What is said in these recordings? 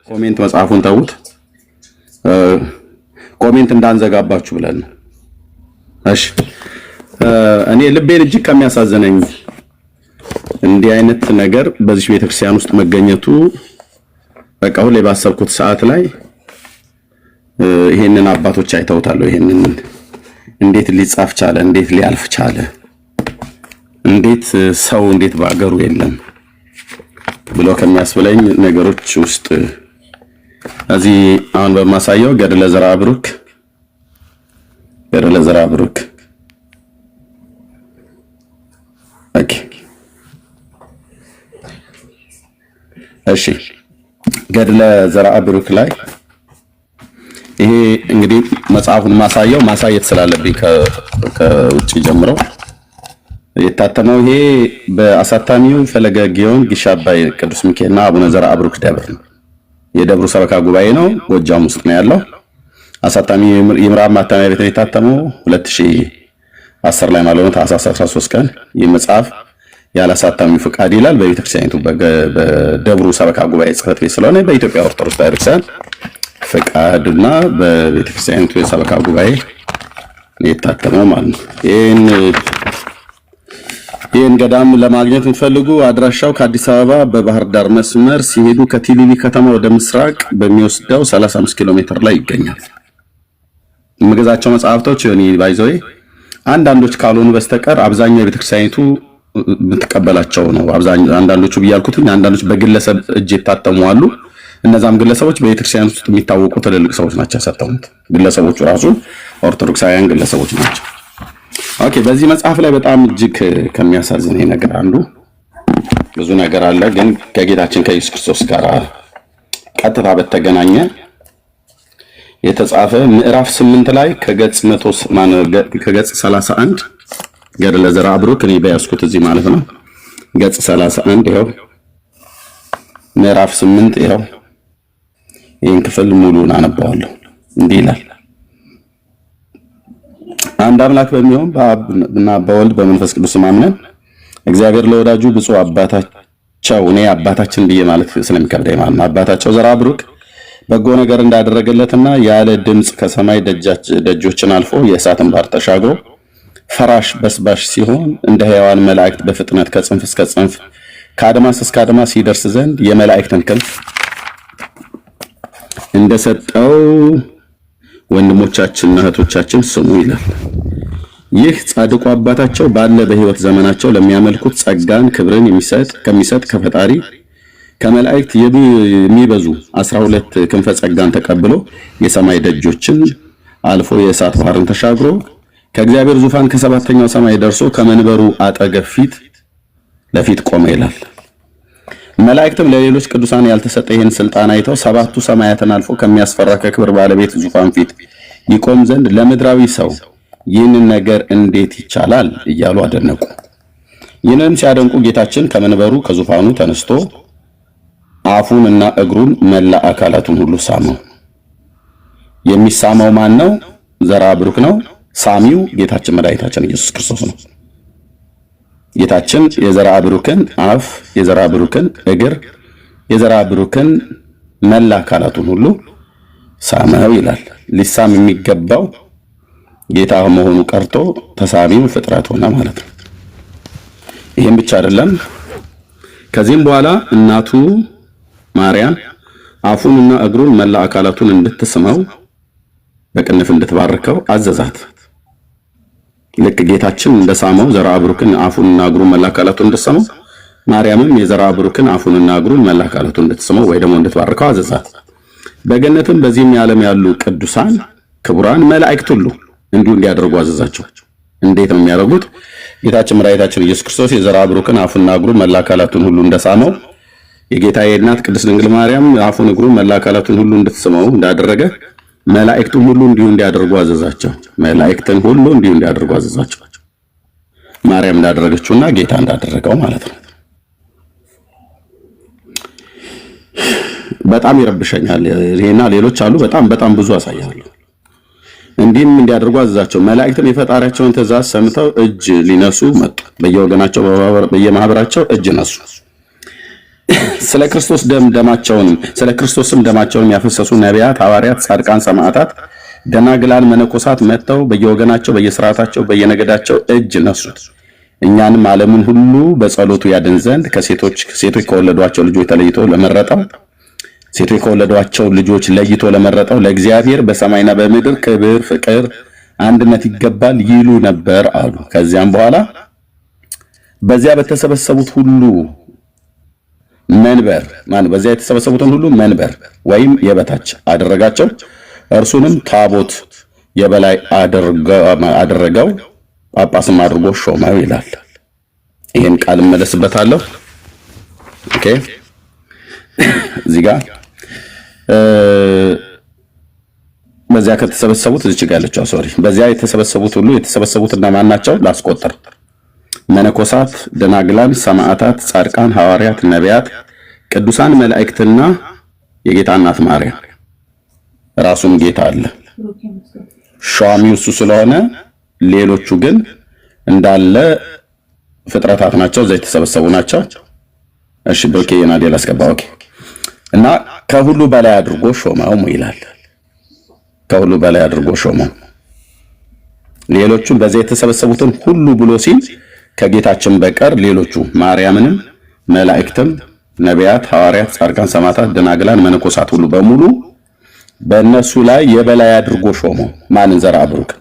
ኮሜንት መጻፉን ተውት። ኮሜንት እንዳንዘጋባችሁ ብለን እሺ። እኔ ልቤን እጅግ ከሚያሳዝነኝ እንዲህ አይነት ነገር በዚህ ቤተክርስቲያን ውስጥ መገኘቱ በቃ ሁሌ ባሰብኩት ሰዓት ላይ ይሄንን አባቶች አይተውታል። ይሄንን እንዴት ሊጻፍ ቻለ? እንዴት ሊያልፍ ቻለ? እንዴት ሰው እንዴት ባገሩ የለም ብሎ ከሚያስብለኝ ነገሮች ውስጥ እዚህ አሁን በማሳየው ገድለ ዘርዓ ብሩክ ኦኬ እሺ ገድለ ዘርዓ ብሩክ ላይ ይሄ እንግዲህ መጽሐፉን ማሳየት ስላለብኝ ከውጪ ጀምረው የታተመው ይሄ በአሳታሚው ፈለገ ጊዮን ግሽ አባይ ቅዱስ ሚካኤልና አቡነ ዘርዓ ብሩክ ደብር ነው። የደብሩ ሰበካ ጉባኤ ነው። ጎጃም ውስጥ ነው ያለው። አሳታሚ የምዕራብ ማተሚያ ቤት ነው የታተመው 2010 ላይ ማለት ነው ታኅሳስ 13 ቀን። ይህ መጽሐፍ ያለ አሳታሚው ፍቃድ ይላል በቤተክርስቲያኒቱ በደብሩ ሰበካ ጉባኤ ጽሕፈት ቤት ስለሆነ በኢትዮጵያ ኦርቶዶክስ ቤተክርስቲያን ፍቃድና በቤተክርስቲያኒቱ የሰበካ ጉባኤ የታተመው ማለት ነው። ይህን ገዳም ለማግኘት የምትፈልጉ አድራሻው ከአዲስ አበባ በባህር ዳር መስመር ሲሄዱ ከቲሊሊ ከተማ ወደ ምስራቅ በሚወስደው 35 ኪሎ ሜትር ላይ ይገኛል። የምገዛቸው መጽሐፍቶች ባይዘው አንዳንዶች ካልሆኑ በስተቀር አብዛኛው የቤተክርስቲያኒቱ የምትቀበላቸው ነው። አንዳንዶቹ ብያልኩትኝ አንዳንዶች በግለሰብ እጅ የታተሙ አሉ። እነዛም ግለሰቦች በቤተክርስቲያን ውስጥ የሚታወቁ ትልልቅ ሰዎች ናቸው ያሳተሙት። ግለሰቦቹ ራሱ ኦርቶዶክሳውያን ግለሰቦች ናቸው። ኦኬ በዚህ መጽሐፍ ላይ በጣም እጅግ ከሚያሳዝን ነገር አንዱ ብዙ ነገር አለ፣ ግን ከጌታችን ከኢየሱስ ክርስቶስ ጋር ቀጥታ በተገናኘ የተጻፈ ምዕራፍ 8 ላይ ከገጽ 31 ገድለ ዘርዓ ብሩክ እኔ በያዝኩት እዚህ ማለት ነው ገጽ 31 ይኸው ምዕራፍ 8 ይኸው ይህን ክፍል ሙሉን አነባዋለሁ። እንዲህ ይላል። አንድ አምላክ በሚሆን በአብና በወልድ በመንፈስ ቅዱስ አምነን እግዚአብሔር ለወዳጁ ብፁዕ አባታቸው እኔ አባታችን ብዬ ማለት ስለሚከብደኝ ማለት ነው አባታቸው ዘርዓ ብሩክ በጎ ነገር እንዳደረገለትና ያለ ድምጽ ከሰማይ ደጆችን አልፎ የእሳትን ባህር ተሻግሮ ፈራሽ በስባሽ ሲሆን እንደ ሕያዋን መላእክት በፍጥነት ከጽንፍ እስከ ጽንፍ ከአድማስ እስከ አድማስ ይደርስ ዘንድ የመላእክትን ክንፍ እንደሰጠው ወንድሞቻችንና እህቶቻችን ስሙ ይላል። ይህ ጻድቁ አባታቸው ባለ በሕይወት ዘመናቸው ለሚያመልኩት ጸጋን ክብርን ከሚሰጥ ከፈጣሪ ከመላእክት የሚበዙ 12 ክንፈ ጸጋን ተቀብሎ የሰማይ ደጆችን አልፎ የእሳት ባህርን ተሻግሮ ከእግዚአብሔር ዙፋን ከሰባተኛው ሰማይ ደርሶ ከመንበሩ አጠገብ ፊት ለፊት ቆመ ይላል። መላእክትም ለሌሎች ቅዱሳን ያልተሰጠ ይህን ስልጣን አይተው ሰባቱ ሰማያትን አልፎ ከሚያስፈራ ከክብር ባለቤት ዙፋን ፊት ይቆም ዘንድ ለምድራዊ ሰው ይህንን ነገር እንዴት ይቻላል እያሉ አደነቁ። ይህንንም ሲያደንቁ ጌታችን ከመንበሩ ከዙፋኑ ተነስቶ አፉንና እግሩን መላ አካላቱን ሁሉ ሳመው። የሚሳመው ማን ነው? ዘርዓ ብሩክ ነው። ሳሚው ጌታችን መድኃኒታችን ኢየሱስ ክርስቶስ ነው። ጌታችን የዘርዓ ብሩክን አፍ፣ የዘርዓ ብሩክን እግር፣ የዘርዓ ብሩክን መላ አካላቱን ሁሉ ሳመው ይላል። ሊሳም የሚገባው ጌታ መሆኑ ቀርቶ ተሳሚው ፍጥረት ሆነ ማለት ነው። ይህም ብቻ አይደለም። ከዚህም በኋላ እናቱ ማርያም አፉንና እግሩን መላ አካላቱን እንድትስመው በቅንፍ እንድትባርከው አዘዛት። ልክ ጌታችን እንደሳመው ዘርዓ ብሩክን አፉንና እግሩን መላ አካላቱን እንድትስመው ማርያምም የዘርዓ ብሩክን አፉንና እግሩን መላ አካላቱን እንድትስመው ወይ ደግሞ እንድትባርከው አዘዛት። በገነትም በዚህም ዓለም ያሉ ቅዱሳን ክቡራን መላእክት ሁሉ እንዲሁ እንዲያደርጉ አዘዛቸው። እንዴት ነው የሚያደርጉት? ጌታችን መድኃኒታችን ኢየሱስ ክርስቶስ የዘርዓ ብሩክን አፉንና እግሩን መላ አካላቱን ሁሉ እንደሳመው የጌታዬ እናት ቅድስት ድንግል ማርያም አፉን እግሩን መላ አካላቱን ሁሉ እንድትስመው እንዳደረገ መላእክቱን ሁሉ እንዲሁ እንዲያደርጉ አዘዛቸው። መላእክትን ሁሉ እንዲሁ እንዲያደርጉ አዘዛቸው። ማርያም እንዳደረገችውና ጌታ እንዳደረገው ማለት ነው። በጣም ይረብሸኛል። ይሄና ሌሎች አሉ። በጣም ብዙ አሳያለሁ። እንዲህም እንዲያደርጉ አዘዛቸው። መላእክትም የፈጣሪያቸውን ትእዛዝ ሰምተው እጅ ሊነሱ መጡ። በየወገናቸው በየማህበራቸው እጅ ነሱ። ስለ ክርስቶስም ደማቸውን ያፈሰሱ ነቢያት፣ ሐዋርያት፣ ጻድቃን፣ ሰማዕታት፣ ደናግላን፣ መነኮሳት መጥተው በየወገናቸው በየሥርዓታቸው በየነገዳቸው እጅ ነሱት። እኛንም ዓለምን ሁሉ በጸሎቱ ያድን ዘንድ ሴቶች ከወለዷቸው ልጆች ተለይቶ ለመረጠው ሴቶች ከወለዷቸው ልጆች ለይቶ ለመረጠው ለእግዚአብሔር በሰማይና በምድር ክብር፣ ፍቅር፣ አንድነት ይገባል ይሉ ነበር አሉ። ከዚያም በኋላ በዚያ የተሰበሰቡትን ሁሉ መንበር ወይም የበታች አደረጋቸው። እርሱንም ታቦት የበላይ አደረገው፣ ጳጳስም አድርጎ ሾመው ይላል። ይሄን ቃል እመለስበታለሁ። ኦኬ እዚህ ጋር በዚያ ከተሰበሰቡት እዚህ ጋር ያለችው በዚያ የተሰበሰቡት እነማን ናቸው? ላስቆጥር። መነኮሳት፣ ደናግላን፣ ሰማዕታት፣ ጻድቃን፣ ሐዋርያት፣ ነቢያት፣ ቅዱሳን መላእክትና የጌታ እናት ማርያም። ራሱም ጌታ አለ። ሿሚው እሱ ስለሆነ ሌሎቹ ግን እንዳለ ፍጥረታት ናቸው፣ እዛ የተሰበሰቡ ናቸው። እሺ ኦኬ የናዴል አስገባ። ኦኬ እና ከሁሉ በላይ አድርጎ ሾመው ይላል። ከሁሉ በላይ አድርጎ ሾመው። ሌሎቹን በዚያ የተሰበሰቡትን ሁሉ ብሎ ሲል ከጌታችን በቀር ሌሎቹ ማርያምንም፣ መላእክትም፣ ነቢያት፣ ሐዋርያት፣ ጻድቃን፣ ሰማዕታት፣ ደናግላን፣ መነኮሳት ሁሉ በሙሉ በእነሱ ላይ የበላይ አድርጎ ሾመው። ማንን? ዘርአ ብሩክ።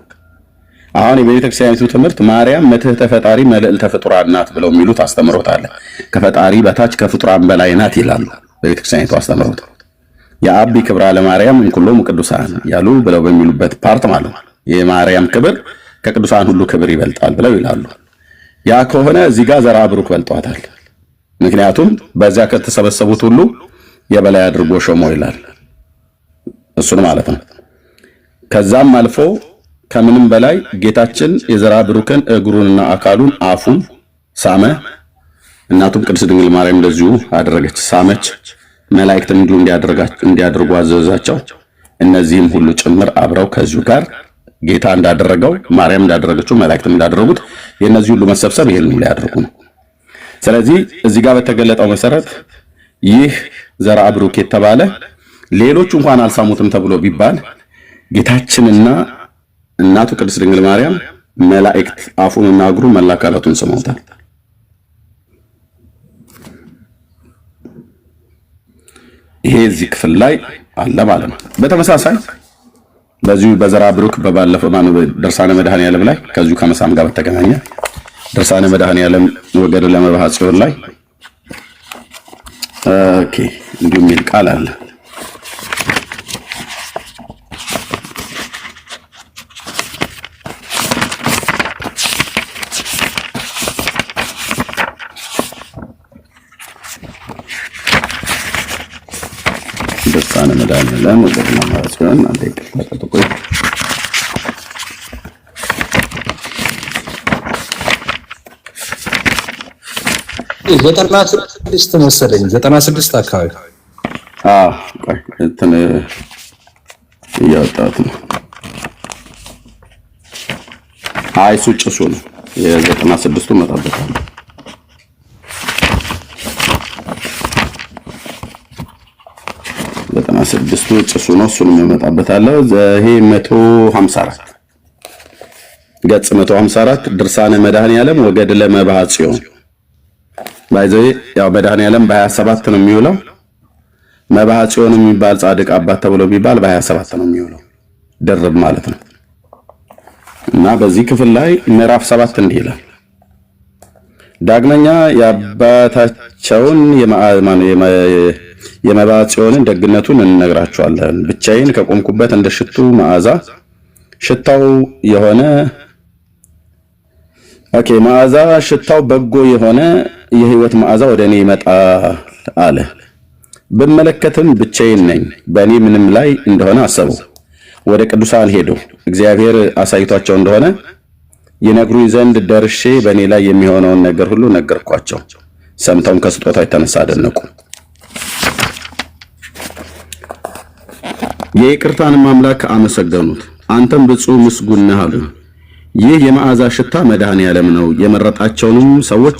አሁን የቤተክርስቲያኒቱ ትምህርት ማርያም መትሕተ ፈጣሪ መልዕልተ ፍጡራን ናት ብለው የሚሉት አስተምሮት አለ። ከፈጣሪ በታች ከፍጡራን በላይ ናት ይላሉ በቤተክርስቲያኒቱ አስተምሮት። የአቢ ክብራ ለማርያም እንኩሎሙ ቅዱሳን ያሉ ብለው በሚሉበት ፓርት ማለት ነው። የማርያም ክብር ከቅዱሳን ሁሉ ክብር ይበልጣል ብለው ይላሉ። ያ ከሆነ እዚህ ጋር ዘርአ ብሩክ በልጧታል። ምክንያቱም በዚያ ከተሰበሰቡት ሁሉ የበላይ አድርጎ ሾመው ይላል። እሱን ማለት ነው። ከዛም አልፎ ከምንም በላይ ጌታችን የዘርአ ብሩክን እግሩንና አካሉን አፉን ሳመ። እናቱም ቅድስት ድንግል ማርያም እንደዚሁ አደረገች፣ ሳመች። መላእክትም እንዲሁ እንዲያደርጉ አዘዛቸው። እነዚህም ሁሉ ጭምር አብረው ከዚሁ ጋር ጌታ እንዳደረገው ማርያም እንዳደረገችው መላእክትም እንዳደረጉት የእነዚህ ሁሉ መሰብሰብ ይሄን ሁሉ ያደርጉ ነው። ስለዚህ እዚህ ጋር በተገለጠው መሰረት ይህ ዘርአ ብሩክ የተባለ ሌሎቹ እንኳን አልሳሙትም ተብሎ ቢባል ጌታችንና እናቱ ቅድስት ድንግል ማርያም መላእክት አፉንና እግሩ መላ አካላቱን ስመውታል። ይሄ እዚህ ክፍል ላይ አለ ማለት ነው። በተመሳሳይ በዚሁ በዘርአ ብሩክ በባለፈው ድርሳነ መድኃኔዓለም ላይ ከዚሁ ከመሳም ጋር በተገናኘ ድርሳነ መድኃኔዓለም ወገድ ለመባህ ጽዮን ላይ ኦኬ እንዲሁ የሚል ቃል አለ። ድርሳነ መድኃኔዓለም ወገድ ለመባህ ጽዮን አንዴ ተጠቆይ 96 መሰለኝ 96 አካባቢ ቆይ እንትን እያወጣሁት ነው። አይ እሱ ጭሱ ነው። የ96ቱ መጣበታለሁ። ስድስቱ ጭሱ ነው። እሱንም እመጣበታለሁ። ይሄ 154 ገጽ 154 ድርሳነ መድኃኔዓለም ወገድ ለመባህ ጽዮን ባይዘይ ያው መድኃኔዓለም በ27 ነው የሚውለው። መባህ ጽዮን የሚባል ጻድቅ አባት ተብሎ ቢባል በ27 ነው የሚውለው፣ ድርብ ማለት ነው። እና በዚህ ክፍል ላይ ምዕራፍ 7 እንዲህ ይላል። ዳግመኛ የአባታቸውን የመባህ ጽዮንን ደግነቱን እንነግራቸዋለን። ብቻዬን ከቆምኩበት እንደ ሽቱ መዓዛ ሽታው የሆነ መዓዛ ሽታው በጎ የሆነ የሕይወት መዓዛ ወደ እኔ ይመጣል አለ። ብመለከትም ብቻዬን ነኝ። በእኔ ምንም ላይ እንደሆነ አሰቡ። ወደ ቅዱሳን ሄዱ። እግዚአብሔር አሳይቷቸው እንደሆነ ይነግሩኝ ዘንድ ደርሼ በእኔ ላይ የሚሆነውን ነገር ሁሉ ነገርኳቸው። ሰምተውም ከስጦታ የተነሳ አደነቁ። የይቅርታንም አምላክ አመሰገኑት። አንተም ብፁዕ ምስጉን ነህ አሉ። ይህ የመዓዛ ሽታ መድኃኔዓለም ነው። የመረጣቸውንም ሰዎች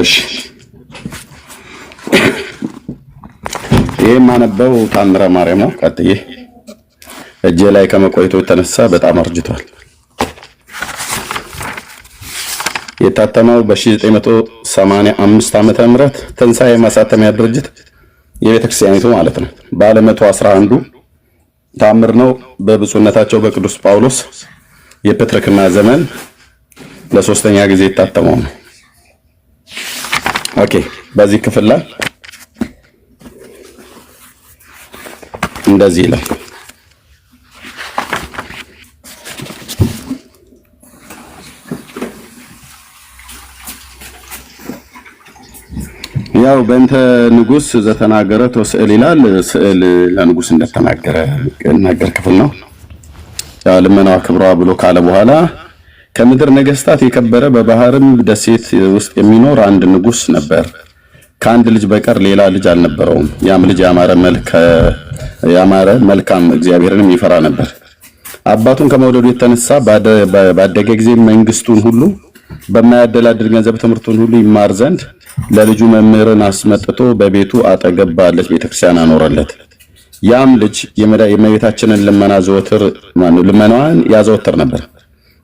እሺ ይሄ ማነበው ታምረ ማርያም ነው። ቀጥዬ እጄ ላይ ከመቆየቱ የተነሳ በጣም አርጅቷል። የታተመው በ1985 ዓመተ ምህረት ትንሣኤ ማሳተሚያ ድርጅት የቤተክርስቲያኒቱ ማለት ነው ባለ 111 ታምር ነው። በብፁዕነታቸው በቅዱስ ጳውሎስ የፕትርክና ዘመን ለሶስተኛ ጊዜ የታተመው ነው። ኦኬ በዚህ ክፍል ላይ እንደዚህ ይላል። ያው በእንተ ንጉስ ዘተናገረ ተስዕል ይላል። ስዕል ለንጉስ እንደተናገረ ነገር ክፍል ነው። ያው ልመናዋ ክብሯ ብሎ ካለ በኋላ ከምድር ነገስታት የከበረ በባህርም ደሴት ውስጥ የሚኖር አንድ ንጉስ ነበር። ከአንድ ልጅ በቀር ሌላ ልጅ አልነበረውም። ያም ልጅ ያማረ መልካም እግዚአብሔርንም ይፈራ ነበር። አባቱን ከመውደዱ የተነሳ ባደገ ጊዜ መንግስቱን ሁሉ በማያደላድል ገንዘብ ትምህርቱን ሁሉ ይማር ዘንድ ለልጁ መምህርን አስመጥቶ በቤቱ አጠገብ ባለች ቤተክርስቲያን አኖረለት። ያም ልጅ የእመቤታችንን ልመናዋን ያዘወትር ነበር፣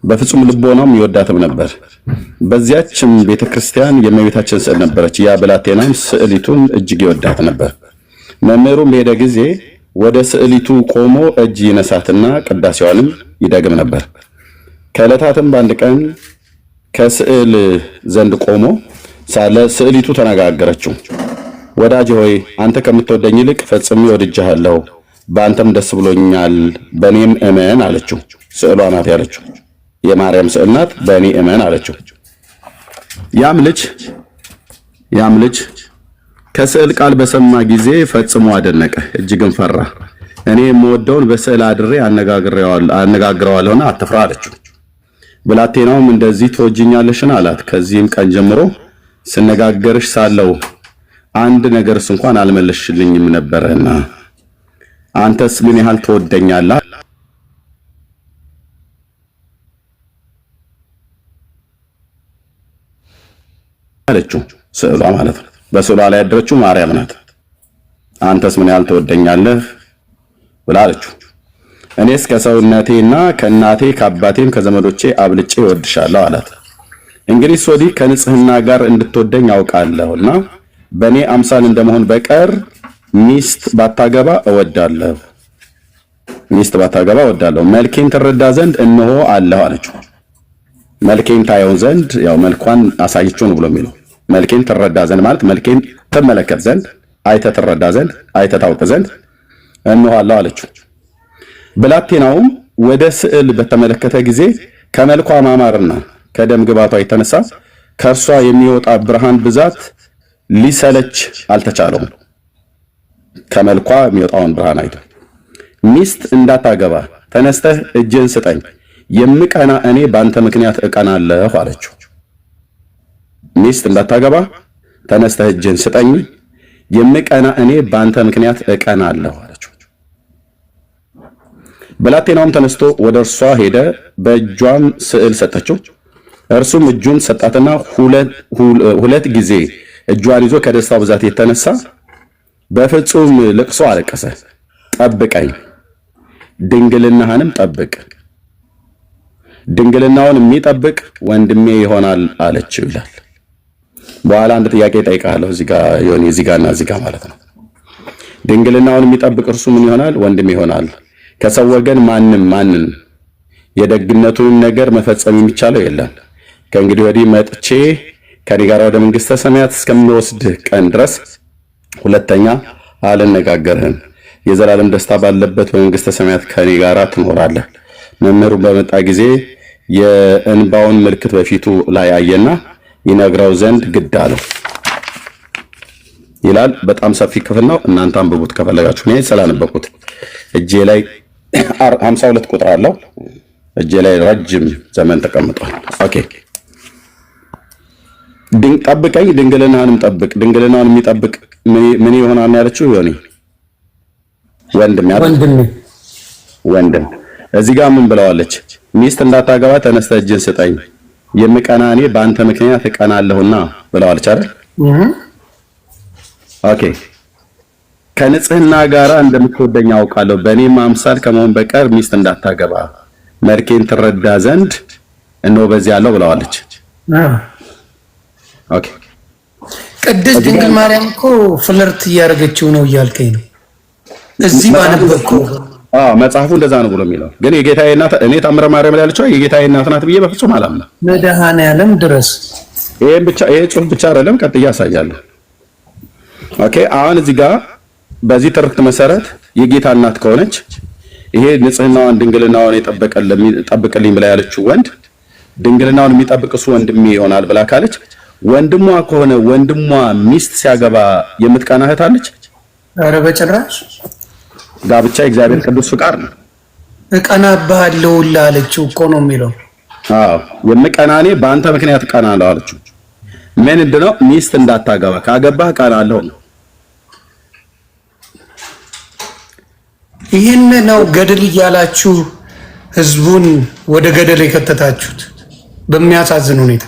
በፍጹም ልቦናም ይወዳትም ነበር። በዚያችም ቤተክርስቲያን የእመቤታችን ስዕል ነበረች። ያ ብላቴናም ስዕሊቱን እጅግ ይወዳት ነበር። መምህሩም በሄደ ጊዜ ወደ ስዕሊቱ ቆሞ እጅ ይነሳትና ቅዳሴዋንም ይደግም ነበር። ከዕለታትም በአንድ ቀን ከስዕል ዘንድ ቆሞ ሳለ ስዕሊቱ ተነጋገረችው። ወዳጅ ሆይ አንተ ከምትወደኝ ይልቅ ፈጽሜ ወድጄሃለሁ፣ በአንተም ደስ ብሎኛል፣ በእኔም እመን አለችው። ስዕሏ ናት ያለችው፣ የማርያም ስዕል ናት፣ በእኔ እመን አለችው። ያም ልጅ ከስዕል ቃል በሰማ ጊዜ ፈጽሞ አደነቀ፣ እጅግም ፈራ። እኔ የምወደውን በስዕል አድሬ አነጋግረዋለሁና አትፍራ አለችው። ብላቴናውም እንደዚህ ትወጂኛለሽን አላት። ከዚህም ቀን ጀምሮ ስነጋገርሽ ሳለው አንድ ነገርስ እንኳን አልመለስሽልኝም ነበርና አንተስ ምን ያህል ትወደኛለህ አለችው። ስዕሏ ማለት ነው። በስዕሏ ላይ ያደረችው ማርያም ናት። አንተስ ምን ያህል ትወደኛለህ ብላ አለችው። እኔስ ከሰውነቴና ከእናቴ ከአባቴም ከዘመዶቼ አብልጬ እወድሻለሁ አላት። እንግዲህ ወዲህ ከንጽህና ጋር እንድትወደኝ አውቃለሁና በእኔ አምሳል እንደመሆን በቀር ሚስት ባታገባ እወዳለሁ። መልኬን ትረዳ ዘንድ እነሆ አለሁ አለችው። መልኬን ታየው ዘንድ ያው መልኳን አሳየችው ነው ብሎ የሚለው። መልኬን ትረዳ ዘንድ ማለት መልኬን ትመለከት ዘንድ፣ አይተ ትረዳ ዘንድ፣ አይተ ታውቅ ዘንድ እነሆ አለሁ አለችው። ብላቴናውም ወደ ስዕል በተመለከተ ጊዜ ከመልኳ ማማርና ከደም ግባቷ የተነሳ ከእርሷ የሚወጣ ብርሃን ብዛት ሊሰለች አልተቻለውም። ከመልኳ የሚወጣውን ብርሃን አይቶ ሚስት እንዳታገባ ተነስተህ እጅን ስጠኝ፣ የምቀና እኔ ባንተ ምክንያት እቀናለሁ አለችው። ሚስት እንዳታገባ ተነስተህ እጅን ስጠኝ፣ የምቀና እኔ ባንተ ምክንያት እቀናለሁ አለችው። ብላቴናውም ተነስቶ ወደ እርሷ ሄደ፣ በእጇም ስዕል ሰጠችው። እርሱም እጁን ሰጣትና ሁለት ጊዜ እጇን ይዞ ከደስታው ብዛት የተነሳ በፍጹም ልቅሶ አለቀሰ። ጠብቀኝ፣ ድንግልናህንም ጠብቅ፣ ድንግልናውን የሚጠብቅ ወንድሜ ይሆናል አለችው ይላል። በኋላ አንድ ጥያቄ ጠይቃለሁ እዚህ ጋር ዮኒ፣ እዚህ ጋርና እዚህ ጋር ማለት ነው። ድንግልናውን የሚጠብቅ እርሱ ምን ይሆናል? ወንድሜ ይሆናል። ከሰው ወገን ማንን የደግነቱን ነገር መፈጸም የሚቻለው የለም። ከእንግዲህ ወዲህ መጥቼ ከኔ ጋር ወደ መንግስተ ሰማያት እስከምወስድህ ቀን ድረስ ሁለተኛ አልነጋገርህም። የዘላለም ደስታ ባለበት በመንግስተ ሰማያት ከኔ ጋር ትኖራለህ። መምህሩ በመጣ ጊዜ የእንባውን ምልክት በፊቱ ላይ አየና ይነግረው ዘንድ ግድ አለው ይላል። በጣም ሰፊ ክፍል ነው። እናንተ አንብቡት ከፈለጋችሁ። እኔ ስላነበብኩት እጄ ላይ 52 ቁጥር አለው። እጄ ላይ ረጅም ዘመን ተቀምጧል። ኦኬ ጠብቀኝ ድንግልናህንም ጠብቅ። ድንግልናውን የሚጠብቅ ምን ይሆናል ያለችው? ዮኒ ወንድም እዚህ ጋር ምን ብለዋለች? ሚስት እንዳታገባ ተነስተህ እጅን ስጠኝ የምቀና እኔ በአንተ ምክንያት እቀናለሁና ብለዋለች አይደል? ኦኬ ከንጽህና ጋራ እንደምትወደኝ አውቃለሁ፣ በእኔም አምሳል ከመሆን በቀር ሚስት እንዳታገባ መልኬን ትረዳ ዘንድ እነሆ በዚህ ያለው ብለዋለች። ኦኬ ቅድስት ድንግል ማርያም እኮ ፍለርት እያደረገችው ነው እያልከኝ ነው? እዚህ ባነበብኩ መጽሐፉ እንደዛ ነው ብሎ የሚለው ግን የጌታዬ እናት እኔ ታምረ ማርያም ላይ ያለችው የጌታዬ እናት ናት ብዬ በፍጹም አላምንም። መድኃኔዓለም ድረስ ይሄ ጽሑፍ ብቻ አይደለም፣ ቀጥዬ አሳያለሁ። ኦኬ አሁን እዚህ ጋር በዚህ ትርክት መሰረት የጌታ እናት ከሆነች ይሄ ንጽህናዋን ድንግልናዋን ጠብቅልኝ ብላ ያለችው ወንድ ድንግልናውን የሚጠብቅ እሱ ወንድሜ ይሆናል ብላ ካለች ወንድሟ ከሆነ ወንድሟ ሚስት ሲያገባ የምትቀና እህት አለች? ኧረ በጭራሽ። ጋብቻ የእግዚአብሔር ቅዱስ ፍቃድ ነው። እቀናብሃለሁ አለችው እኮ ነው የሚለው። አዎ የምቀና እኔ በአንተ ምክንያት እቀናለሁ አለችው። ምንድነው? ሚስት እንዳታገባ ካገባህ እቀናለሁ ነው። ይህን ነው ገደል እያላችሁ ህዝቡን ወደ ገደል የከተታችሁት በሚያሳዝን ሁኔታ።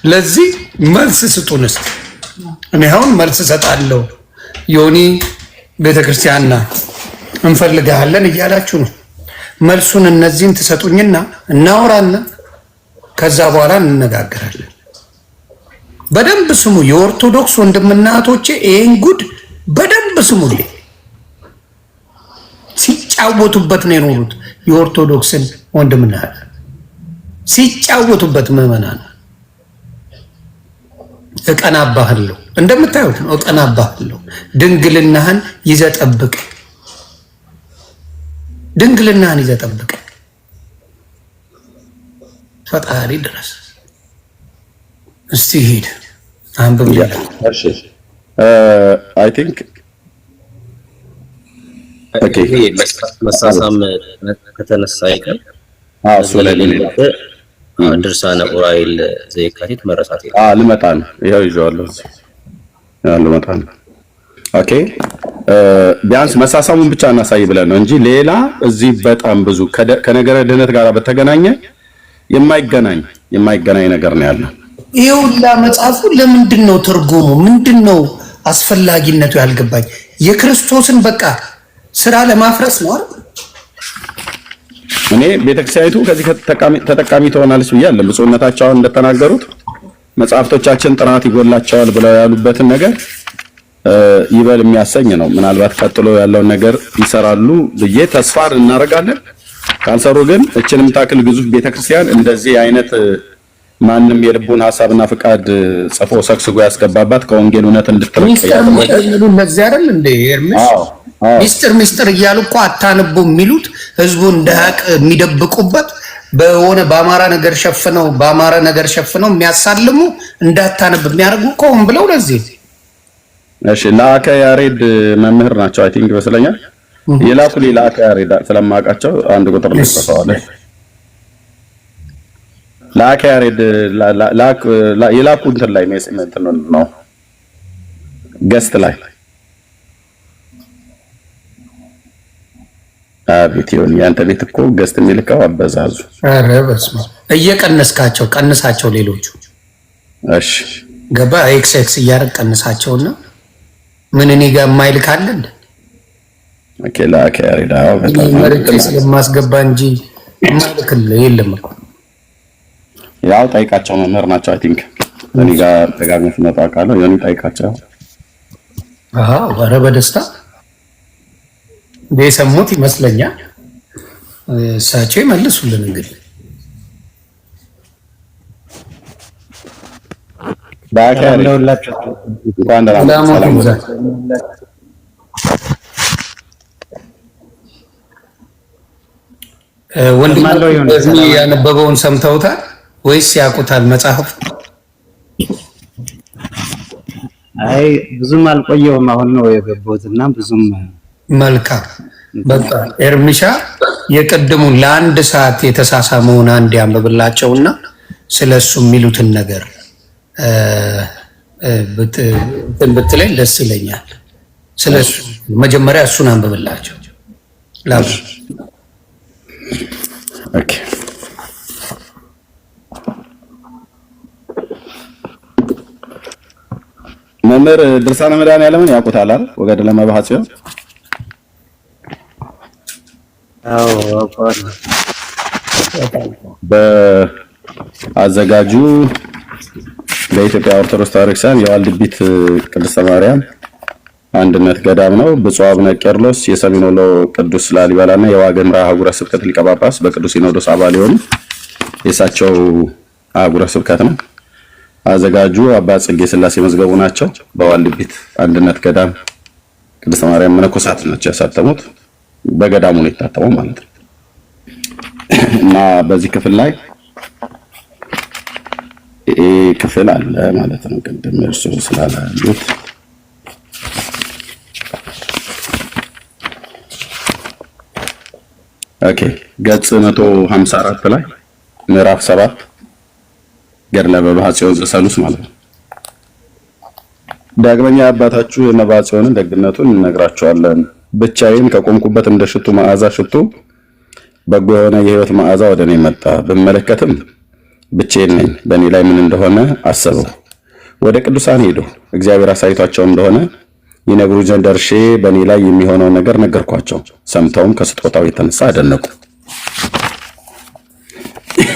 ለዚህ መልስ ስጡንስ። እኔ አሁን መልስ እሰጣለሁ። ዮኒ ቤተክርስቲያንና እንፈልጋለን እያላችሁ ነው። መልሱን እነዚህን ትሰጡኝና እናወራና ከዛ በኋላ እንነጋገራለን። በደንብ ስሙ የኦርቶዶክስ ወንድምና እህቶቼ፣ ይሄን ጉድ በደንብ ስሙልኝ። ሲጫወቱበት ነው የኖሩት የኦርቶዶክስን ወንድምና ሲጫወቱበት ምዕመናን። እቀናባሃለሁ እንደምታዩት ነው። እቀናባሃለሁ ድንግልናህን ይዘህ ጠብቅ፣ ድንግልናህን ይዘህ ጠብቅ ፈጣሪ ድረስ። እስቲ ሂድ አንብብ። እሺ አይ ቲንክ ኦኬ መሳሳም ከተነሳ አይቀር እሱ ላይ ድርሳነ ዑራኤል ዘየካቲት መረሳት ልመጣ ነው። ይኸው ይዤዋለሁ ልመጣ ነው። ኦኬ ቢያንስ መሳሳሙን ብቻ እናሳይ ብለን ነው እንጂ ሌላ እዚህ በጣም ብዙ ከነገረ ድህነት ጋር በተገናኘ የማይገናኝ ነገር ነው ያለው። ይኸውላ መጽሐፉ ለምንድን ነው ትርጉሙ ምንድን ነው አስፈላጊነቱ ያልገባኝ? የክርስቶስን በቃ ስራ ለማፍረስ ነው አይደል? እኔ ቤተክርስቲያኒቱ ከዚህ ተጠቃሚ ትሆናለች ብያለሁ። ብፁዕነታቸው እንደተናገሩት መጽሐፍቶቻችን ጥራት ይጎላቸዋል ብለው ያሉበትን ነገር ይበል የሚያሰኝ ነው። ምናልባት ቀጥሎ ያለውን ነገር ይሰራሉ ብዬ ተስፋ እናደርጋለን። ካልሰሩ ግን እችንም ታክል ግዙፍ ቤተክርስቲያን እንደዚህ አይነት ማንም የልቡን ሐሳብና ፍቃድ ጽፎ ሰክስጎ ያስገባባት ከወንጌል እውነት እንድትረቅ ለዚህ አይደል እንደ ኤርምስ ሚስጥር እያሉ እኮ አታነቡ የሚሉት ህዝቡ እንዳያቅ የሚደብቁበት በአማራ ነገር ሸፍነው የሚያሳልሙ እንዳታነብ የሚያደርጉ እኮ ሆን ብለው ለዚህ። እሺ ለአከ ያሬድ መምህር ናቸው አይ ቲንክ ይመስለኛል። የላኩልኝ ለአከ ያሬድ ስለማውቃቸው አንድ ቁጥር ላይ ጽፈዋል። ለአከ ያሬድ የላኩ እንትን ላይ ነው ገስት ላይ አቤት ይሁን ያንተ ቤት እኮ ገስት የሚልከው አበዛዙ። ኧረ በስመ አብ እየቀነስካቸው ቀንሳቸው ሌሎቹ። እሺ ገባ ኤክስ እያደረግ ቀንሳቸውና ምን እኔ ጋር የማይልክ አለ እንዴ? ኦኬ ላከ ያሬዳው በጣም ስለማስገባ እንጂ የማይልክልህ የለም እኮ። ያው ጠይቃቸው መምህር ናቸው አይ ቲንክ እኔ ጋር ተጋግመው ሲመጣ ቃለው የኔ ጠይቃቸው። ኧረ በደስታ የሰሙት ይመስለኛል። እሳቸው ይመልሱልን እንግዲህ ወንድም ያነበበውን ሰምተውታል ወይስ ያውቁታል መጽሐፍ? አይ ብዙም አልቆየውም፣ አሁን ነው የገባሁትና ብዙም መልካም። በቃ ኤርሚሻ የቀደሙን ለአንድ ሰዓት የተሳሳመውን አንድ ያንብብላቸውና ስለሱ የሚሉትን ነገር ብትለኝ ደስ ይለኛል። ስለሱ መጀመሪያ እሱን አንብብላቸው። ኦኬ መምህር ድርሳነ መድኃኔዓለምን ያውቁታል አይደል? ወገደለ መባሐጽዮ በአዘጋጁ በኢትዮጵያ ኦርቶዶክስ ተዋሕዶ የዋልድቢት ቅድስተ ማርያም አንድነት ገዳም ነው። ብፁዕ አቡነ ቄርሎስ የሰሜን ወሎ ቅዱስ ላሊበላና የዋግኽምራ አህጉረ ስብከት ሊቀ ጳጳስ በቅዱስ ሲኖዶስ አባል የሆኑ የእሳቸው አህጉረ ስብከት ነው። አዘጋጁ አባ ጽጌ ሥላሴ መዝገቡ ናቸው። በዋልድቢት አንድነት ገዳም ቅድስተ ማርያም መነኮሳት ናቸው ያሳተሙት። በገዳሙ ነው የታተመው ማለት ነው። እና በዚህ ክፍል ላይ ክፍል አለ ማለት ነው። ቅድም እርሱ ስላላሉት ኦኬ ገጽ 154 ላይ ምዕራፍ 7 ገድለ መባሐጽዮ ዘሰሉስ ማለት ነው። ዳግመኛ አባታችሁ የመባሐጽዮንን ደግነቱን እንነግራቸዋለን። ብቻዬን ከቆምኩበት እንደ ሽቱ መዓዛ ሽቱ በጎ የሆነ የሕይወት መዓዛ ወደ እኔ መጣ። ብመለከትም ብቻዬን ነኝ። በእኔ ላይ ምን እንደሆነ አሰበው። ወደ ቅዱሳን ሄዱ። እግዚአብሔር አሳይቷቸው እንደሆነ ይነግሩ ዘንድ ደርሼ በእኔ ላይ የሚሆነው ነገር ነገርኳቸው። ሰምተውም ከስጦታው የተነሳ አደነቁ።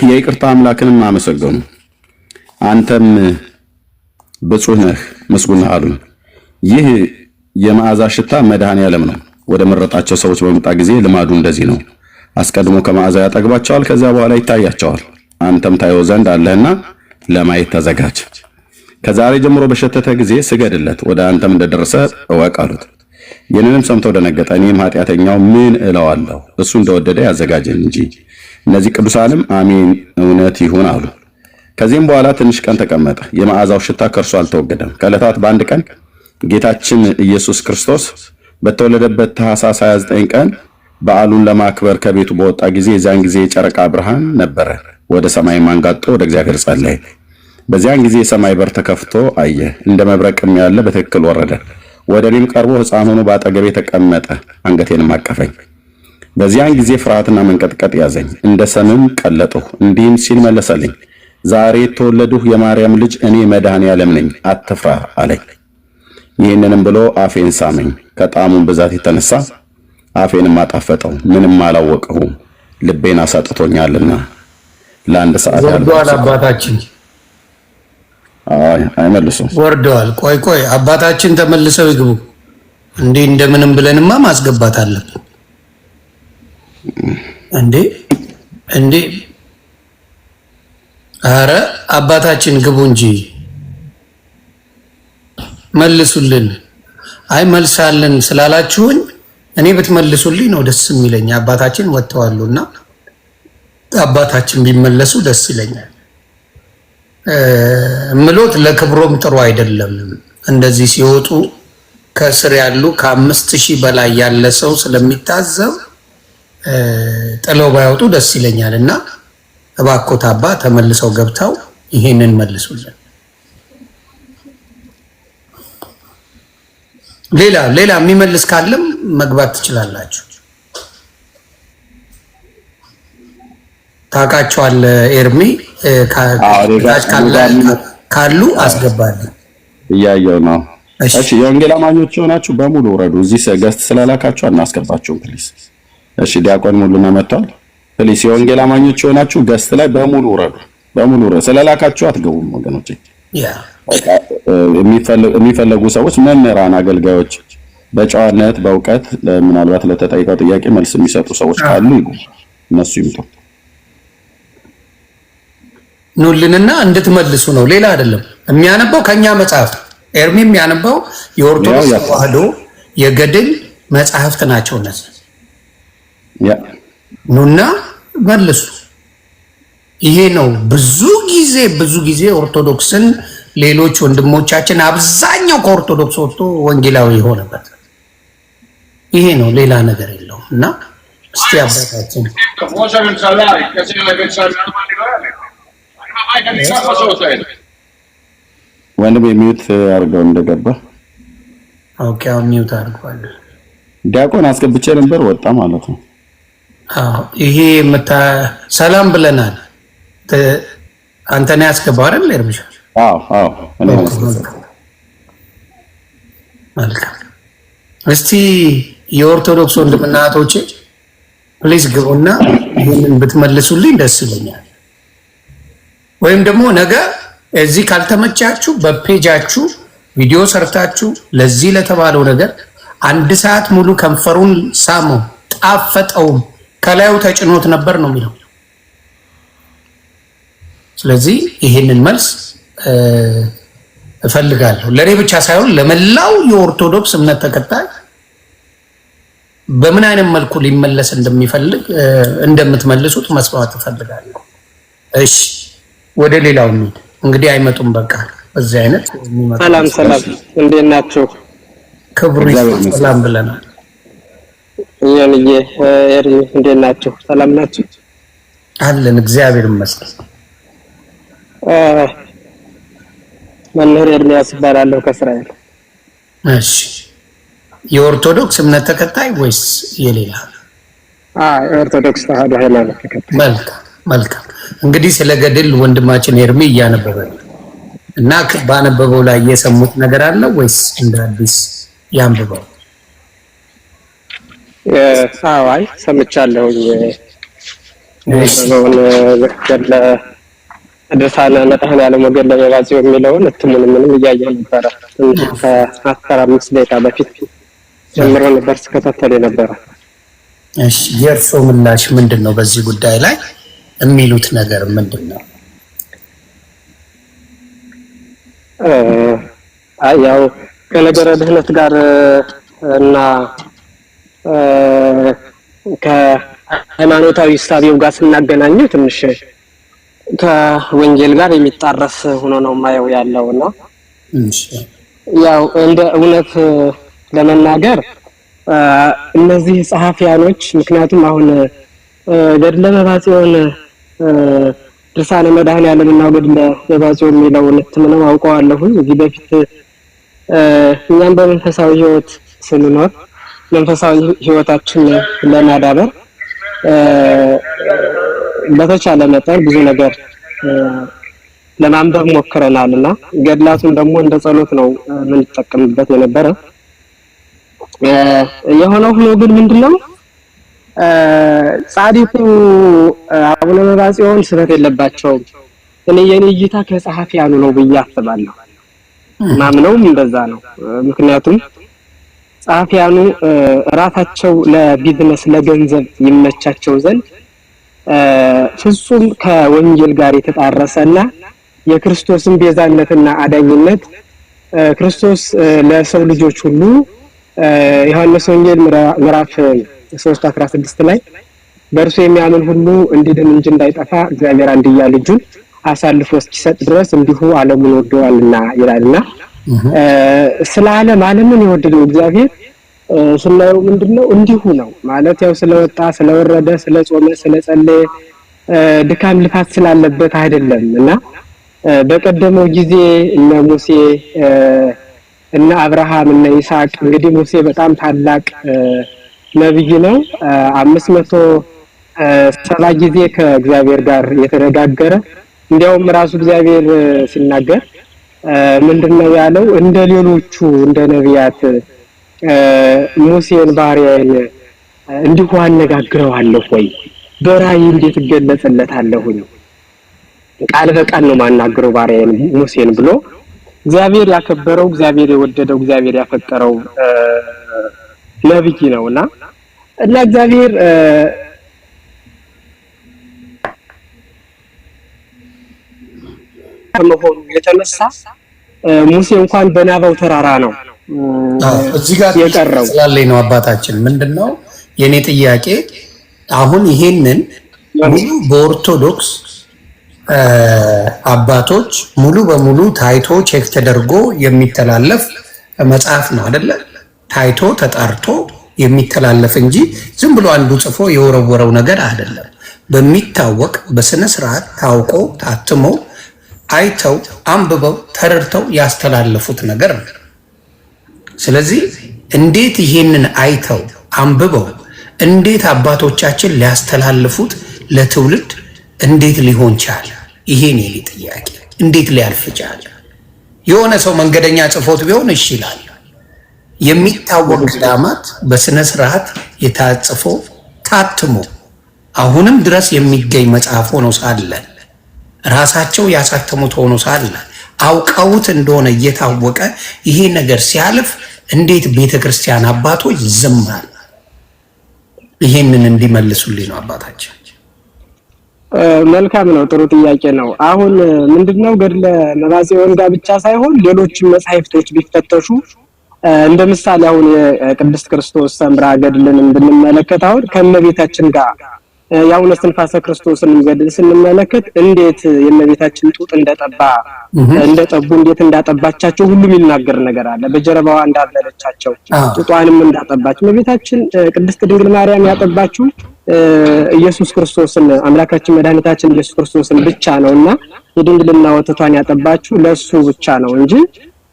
የይቅርታ አምላክንም አመሰገኑ። አንተም ብፁዕ ነህ ምስጉን ነህ አሉኝ። ይህ የመዓዛ ሽታ መድኃኔዓለም ነው። ወደ መረጣቸው ሰዎች በመጣ ጊዜ ልማዱ እንደዚህ ነው። አስቀድሞ ከመዓዛ ያጠግባቸዋል፣ ከዚያ በኋላ ይታያቸዋል። አንተም ታየው ዘንድ አለህና ለማየት ተዘጋጅ። ከዛሬ ጀምሮ በሸተተ ጊዜ ስገድለት፣ ወደ አንተም እንደደረሰ እወቅ አሉት። ይህንንም ሰምተው ደነገጠ። እኔም ኃጢአተኛው ምን እለዋለሁ? እሱ እንደወደደ ያዘጋጀኝ እንጂ። እነዚህ ቅዱሳንም አሜን እውነት ይሁን አሉ። ከዚህም በኋላ ትንሽ ቀን ተቀመጠ። የመዓዛው ሽታ ከእርሱ አልተወገደም። ከዕለታት በአንድ ቀን ጌታችን ኢየሱስ ክርስቶስ በተወለደበት ታኅሳስ 29 ቀን በዓሉን ለማክበር ከቤቱ በወጣ ጊዜ የዚያን ጊዜ የጨረቃ ብርሃን ነበረ። ወደ ሰማይ አንጋጦ ወደ እግዚአብሔር ጸለየ። በዚያን ጊዜ የሰማይ በር ተከፍቶ አየ። እንደ መብረቅም ያለ በትክክል ወረደ። ወደ እኔም ቀርቦ ሕፃን ሆኖ በአጠገቤ ተቀመጠ። አንገቴንም አቀፈኝ። በዚያን ጊዜ ፍርሃትና መንቀጥቀጥ ያዘኝ፣ እንደ ሰምም ቀለጥሁ። እንዲህም ሲል መለሰልኝ፣ ዛሬ የተወለድሁ የማርያም ልጅ እኔ መድኃኔዓለም ነኝ፣ አትፍራ አለኝ። ይህንንም ብሎ አፌን ሳመኝ። ከጣዕሙም ብዛት የተነሳ አፌንም አጣፈጠው። ምንም አላወቅሁም፣ ልቤን አሳጥቶኛልና። ለአንድ ሰዓት ወርደዋል። አባታችን አይመልሱም፣ ወርደዋል። ቆይ አባታችን ተመልሰው ይግቡ። እንደምንም ብለንማ ማስገባት አለብን። እንዴ አረ አባታችን ግቡ እንጂ መልሱልን። አይ መልሳለን ስላላችሁኝ እኔ ብትመልሱልኝ ነው ደስ የሚለኝ። አባታችን ወጥተዋሉና አባታችን ቢመለሱ ደስ ይለኛል። ምሎት ለክብሮም ጥሩ አይደለም። እንደዚህ ሲወጡ ከስር ያሉ ከ5000 በላይ ያለ ሰው ስለሚታዘብ ጥለው ባይወጡ ደስ ይለኛል እና እባክዎት አባ ተመልሰው ገብተው ይሄንን መልሱልን። ሌላ የሚመልስ ካለም መግባት ትችላላችሁ። ታውቃቸዋለህ ኤርሚ ካሉ አስገባለሁ። እያየው ነው። እሺ የወንጌል አማኞች የሆናችሁ በሙሉ ውረዱ። እዚህ ገስት ስላላካችሁ አናስገባችሁም ፕሊስ። እሺ ዲያቆን ሙሉና መጥቷል። ፕሊስ የወንጌል አማኞች የሆናችሁ ገስት ላይ በሙሉ ውረዱ። በሙሉ ውረዱ። ስለላካችሁ አትገቡም ወገኖቼ። የሚፈለጉ ሰዎች መምህራን፣ አገልጋዮች በጨዋነት በእውቀት ምናልባት ለተጠይቀው ጥያቄ መልስ የሚሰጡ ሰዎች ካሉ ይጉ፣ እነሱ ይምጡ። ኑልንና እንድትመልሱ ነው፣ ሌላ አይደለም። የሚያነበው ከኛ መጽሐፍ ኤርሚ የሚያነበው የኦርቶዶክስ ተዋህዶ የገድል መጽሐፍት ናቸው እነዚህ። ኑና መልሱ። ይሄ ነው ብዙ ጊዜ ኦርቶዶክስን ሌሎች ወንድሞቻችን አብዛኛው ከኦርቶዶክስ ወጥቶ ወንጌላዊ የሆነበት ይሄ ነው፣ ሌላ ነገር የለውም። እና እስቲ አባታችን ወንድም የሚዩት አድርገው እንደገባ ኦኬ አሁን ሚዩት አድርጓል። ዲያቆን አስገብቼ ነበር ወጣ ማለት ነው። አዎ ይሄ ሰላም ብለናል። አንተ ነህ ያስገባው አይደል ኤርሚሻ? አዎ እኔ መልካም። እስቲ የኦርቶዶክስ ወንድምና እህቶቼ ፕሊዝ ግቡና ይሄንን ብትመልሱልኝ ደስ ይለኛል። ወይም ደግሞ ነገ እዚህ ካልተመቻችሁ በፔጃችሁ ቪዲዮ ሰርታችሁ ለዚህ ለተባለው ነገር 1 ሰዓት ሙሉ ከንፈሩን ሳመው ጣፈጠውም ከላዩ ተጭኖት ነበር ነው የሚለው። ስለዚህ ይሄንን መልስ እፈልጋለሁ ለኔ ብቻ ሳይሆን ለመላው የኦርቶዶክስ እምነት ተከታይ በምን አይነት መልኩ ሊመለስ እንደሚፈልግ እንደምትመልሱት መስዋዕት እፈልጋለሁ። እሺ ወደ ሌላው እንግዲህ አይመጡም። በቃ በዚህ አይነት ሰላም እንዴት ናችሁ? ክብሩ ሰላም ብለናል። የኔ ኤርሚ እንዴት ናችሁ? ሰላም ናችሁ? አለን እግዚአብሔር ይመስገን። መምህር ኤርሚያስ እባላለሁ ከእስራኤል። እሺ የኦርቶዶክስ እምነት ተከታይ ወይስ የሌላ? የኦርቶዶክስ ተዋህዶ ሃይማኖት ተከታይ። መልካም እንግዲህ ስለ ገድል ወንድማችን ኤርሚ እያነበበ ነው እና ባነበበው ላይ የሰሙት ነገር አለ ወይስ እንደ አዲስ ያንብበው? አይ ሰምቻለሁኝ። የነበረውን ገድለ ድርሳነ መድኃኔዓለም ወገድለ በባጽዮን የሚለውን እትሙን ምንም እያየሁ ነበረ። ከ15 ደቂቃ በፊት ጀምሮ ነበር ስከታተል የነበረ። እሺ የእርሶ ምላሽ ምንድን ነው? በዚህ ጉዳይ ላይ የሚሉት ነገር ምንድን ነው? ያው ከነገረ ድህነት ጋር እና ከሃይማኖታዊ እሳቤው ጋር ስናገናኘው ትንሽ ከወንጌል ጋር የሚጣረስ ሆኖ ነው ማየው ያለውና ያው እንደ እውነት ለመናገር እነዚህ ጸሐፊያኖች ምክንያቱም አሁን ገድለ በባጽዮን ድርሳነ መድኃኔዓለም እና ገድለ በባጽዮን የሚለውን እትምንም አውቀዋለሁ። እዚህ በፊት እኛም በመንፈሳዊ ህይወት ስንኖር መንፈሳዊ ህይወታችን ለማዳበር በተቻለ መጠን ብዙ ነገር ለማንበብ ሞክረናልና ገድላቱን ደግሞ እንደ ጸሎት ነው የምንጠቀምበት የነበረ። የሆነው ሆኖ ግን ምንድነው ጻድቁ አቡነ በባጽዮን ስህተት የለባቸውም። እኔ የኔ እይታ ከጸሐፊያኑ ነው ብዬ አስባለሁ። ማምነውም እንደዛ ነው። ምክንያቱም ጸሐፊያኑ ራሳቸው ለቢዝነስ ለገንዘብ ይመቻቸው ዘንድ ፍጹም ከወንጌል ጋር የተጣረሰና የክርስቶስን ቤዛነትና አዳኝነት ክርስቶስ ለሰው ልጆች ሁሉ ዮሐንስ ወንጌል ምዕራፍ 3:16 ላይ በእርሱ የሚያምን ሁሉ እንዲድን እንጂ እንዳይጠፋ እግዚአብሔር አንድያ ልጁን አሳልፎ እስኪሰጥ ድረስ እንዲሁ ዓለሙን ወዶአልና ይላልና ስለ ዓለምን የወደደው እግዚአብሔር ስናየው ምንድነው እንዲሁ ነው ማለት ያው ስለወጣ ስለወረደ ስለጾመ ስለጸለየ ድካም ልፋት ስላለበት አይደለም። እና በቀደመው ጊዜ እነ ሙሴ እነ አብርሃም እነ ይስሐቅ እንግዲህ ሙሴ በጣም ታላቅ ነብይ ነው። 570 ጊዜ ከእግዚአብሔር ጋር የተነጋገረ እንዲያውም ራሱ እግዚአብሔር ሲናገር ምንድነው ያለው? እንደ ሌሎቹ እንደ ነቢያት ሙሴን ባሪያዬን እንዲሁ አነጋግረዋለሁ ወይ በራእይ እንዴት እገለጽለታለሁ? ቃል በቃል ነው ማናገረው ባሪያዬን ሙሴን ብሎ እግዚአብሔር ያከበረው እግዚአብሔር የወደደው እግዚአብሔር ያፈቀረው ነብይ ነውና እና እግዚአብሔር ከመሆኑ የተነሳ ሙሴ እንኳን በናባው ተራራ ነው እዚህ ጋር የቀረው ስላለኝ ነው። አባታችን ምንድነው የኔ ጥያቄ አሁን ይሄንን ሙሉ በኦርቶዶክስ አባቶች ሙሉ በሙሉ ታይቶ ቼክ ተደርጎ የሚተላለፍ መጽሐፍ ነው አይደለ? ታይቶ ተጣርቶ የሚተላለፍ እንጂ ዝም ብሎ አንዱ ጽፎ የወረወረው ነገር አይደለም። በሚታወቅ በስነ ስርዓት ታውቆ ታትሞ አይተው አንብበው ተረድተው ያስተላለፉት ነገር ነው። ስለዚህ እንዴት ይሄንን አይተው አንብበው እንዴት አባቶቻችን ሊያስተላልፉት ለትውልድ እንዴት ሊሆን ቻለ? ይሄ ነው ጥያቄ። እንዴት ሊያልፍ ቻለ? የሆነ ሰው መንገደኛ ጽፎት ቢሆን እሺ ይላል። የሚታወቅ ገዳማት በስነ ስርዓት የታጽፎ ታትሞ አሁንም ድረስ የሚገኝ መጽሐፍ ሆኖ ሳለ ራሳቸው ያሳተሙት ሆኖ ሳለ አውቀውት እንደሆነ እየታወቀ ይሄ ነገር ሲያልፍ እንዴት ቤተክርስቲያን አባቶች ዝም አሉ? ይሄንን እንዲመልሱልኝ ነው አባታችን። መልካም ነው። ጥሩ ጥያቄ ነው። አሁን ምንድነው ገድለ መባዜ ወንጋ ብቻ ሳይሆን ሌሎችም መጻሕፍቶች ቢፈተሹ እንደ ምሳሌ አሁን የቅድስት ክርስቶስ ሰምራ ገድልን እንድንመለከት አሁን ከእመቤታችን ጋር የአቡነ እስትንፋሰ ክርስቶስን ገድል ስንመለከት እንዴት የእመቤታችን ጡት እንደጠቡ እንዴት እንዳጠባቻቸው ሁሉም ይናገር ነገር አለ። በጀርባዋ እንዳበለቻቸው ጡቷንም እንዳጠባች እመቤታችን ቅድስት ድንግል ማርያም ያጠባችው ኢየሱስ ክርስቶስን አምላካችን መድኃኒታችን ኢየሱስ ክርስቶስን ብቻ ነውና የድንግልና ወተቷን ያጠባችው ለሱ ብቻ ነው እንጂ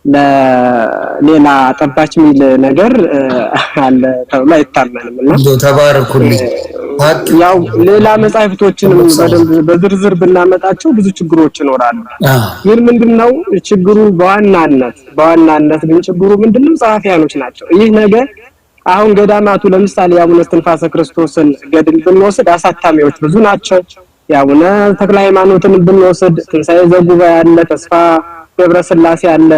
ለሌላ አጠባች ሚል ነገር አለ ተብሎ አይታመንም። እና ተባረኩልኝ። ያው ሌላ መጻሕፍቶችንም በደንብ በዝርዝር ብናመጣቸው ብዙ ችግሮች ይኖራሉ። ግን ምንድነው ችግሩ? በዋናነት ግን ችግሩ ምንድነው? ጸሐፊያኖች ናቸው። ይህ ነገር አሁን ገዳማቱ ለምሳሌ የአቡነ እስትንፋሰ ክርስቶስን ገድል ብንወስድ አሳታሚዎች ብዙ ናቸው። የአቡነ ተክለ ሃይማኖትን ብንወስድ ትንሣኤ ዘጉባኤ አለ፣ ተስፋ ገብረ ሥላሴ አለ፣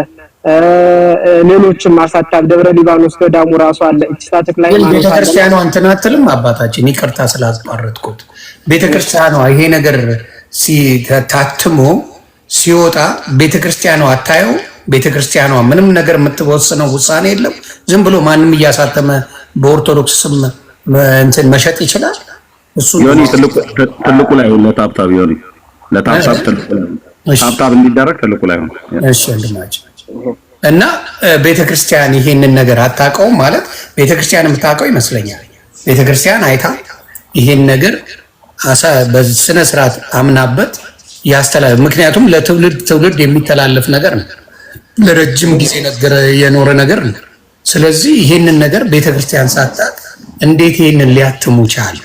ሌሎችም አሳታም ደብረ ሊባኖስ ገዳሙ ራሱ አለ። እቺታ ተክለ ሃይማኖት ቤተክርስቲያኗ እንትን አትልም? አባታችን ይቅርታ ስላስቋረጥኩት፣ ቤተክርስቲያኗ ይሄ ነገር ሲታትሞ ሲወጣ ቤተክርስቲያኗ አታየው? ቤተክርስቲያኗ ምንም ነገር የምትወስነው ውሳኔ የለም። ዝም ብሎ ማንም እያሳተመ በኦርቶዶክስ ስም እንትን መሸጥ ይችላል። እሱ ዮኒ ትልቁ ላይ ለታብታብ ዮኒ ለታብታብ ታብታብ እንዲደረግ ትልቁ ላይ ነው። እሺ ወንድማችን እና ቤተክርስቲያን ይሄንን ነገር አታውቀውም ማለት ቤተክርስቲያን የምታውቀው ይመስለኛል። ቤተክርስቲያን አይታ ይሄን ነገር በስነ ስርዓት አምናበት ያስተላልፍ። ምክንያቱም ለትውልድ የሚተላለፍ ነገር ነው። ለረጅም ጊዜ የኖረ ነገር ነው። ስለዚህ ይሄንን ነገር ቤተክርስቲያን ሳታውቅ እንዴት ይሄንን ሊያትሙ ቻለ?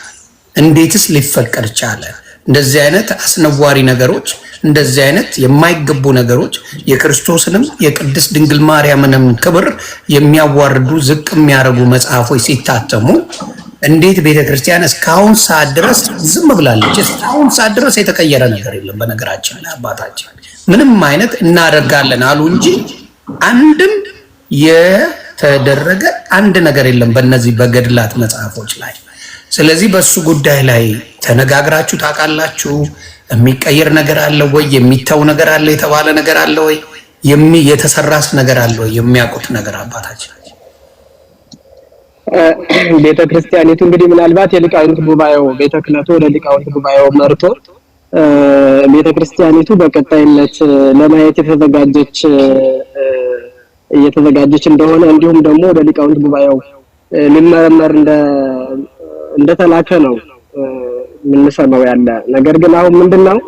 እንዴትስ ሊፈቀድ ቻለ? እንደዚህ አይነት አስነዋሪ ነገሮች፣ እንደዚህ አይነት የማይገቡ ነገሮች የክርስቶስንም የቅድስት ድንግል ማርያምንም ክብር የሚያዋርዱ ዝቅ የሚያደርጉ መጽሐፎች ሲታተሙ እንዴት ቤተክርስቲያን እስካሁን ሰዓት ድረስ ዝም ብላለች? እስካሁን ሰዓት ድረስ የተቀየረ ነገር የለም። በነገራችን ላይ አባታችን ምንም አይነት እናደርጋለን አሉ እንጂ አንድም የተደረገ አንድ ነገር የለም በእነዚህ በገድላት መጽሐፎች ላይ። ስለዚህ በሱ ጉዳይ ላይ ተነጋግራችሁ ታውቃላችሁ? የሚቀየር ነገር አለ ወይ? የሚተው ነገር አለ? የተባለ ነገር አለ ወይ? የተሰራስ ነገር አለ ወይ? የሚያውቁት ነገር አባታችን? ቤተክርስቲያኒቱ እንግዲህ ምናልባት የሊቃውንት ጉባኤው ቤተ ክህነቱ ወደ ሊቃውንት ጉባኤው መርቶ ቤተክርስቲያኒቱ በቀጣይነት ለማየት እየተዘጋጀች እንደሆነ እንዲሁም ደግሞ ወደ ሊቃውንት ጉባኤው ሊመረመር እንደተላከ ነው የምንሰማው ያለ ነገር። ግን አሁን ምንድነው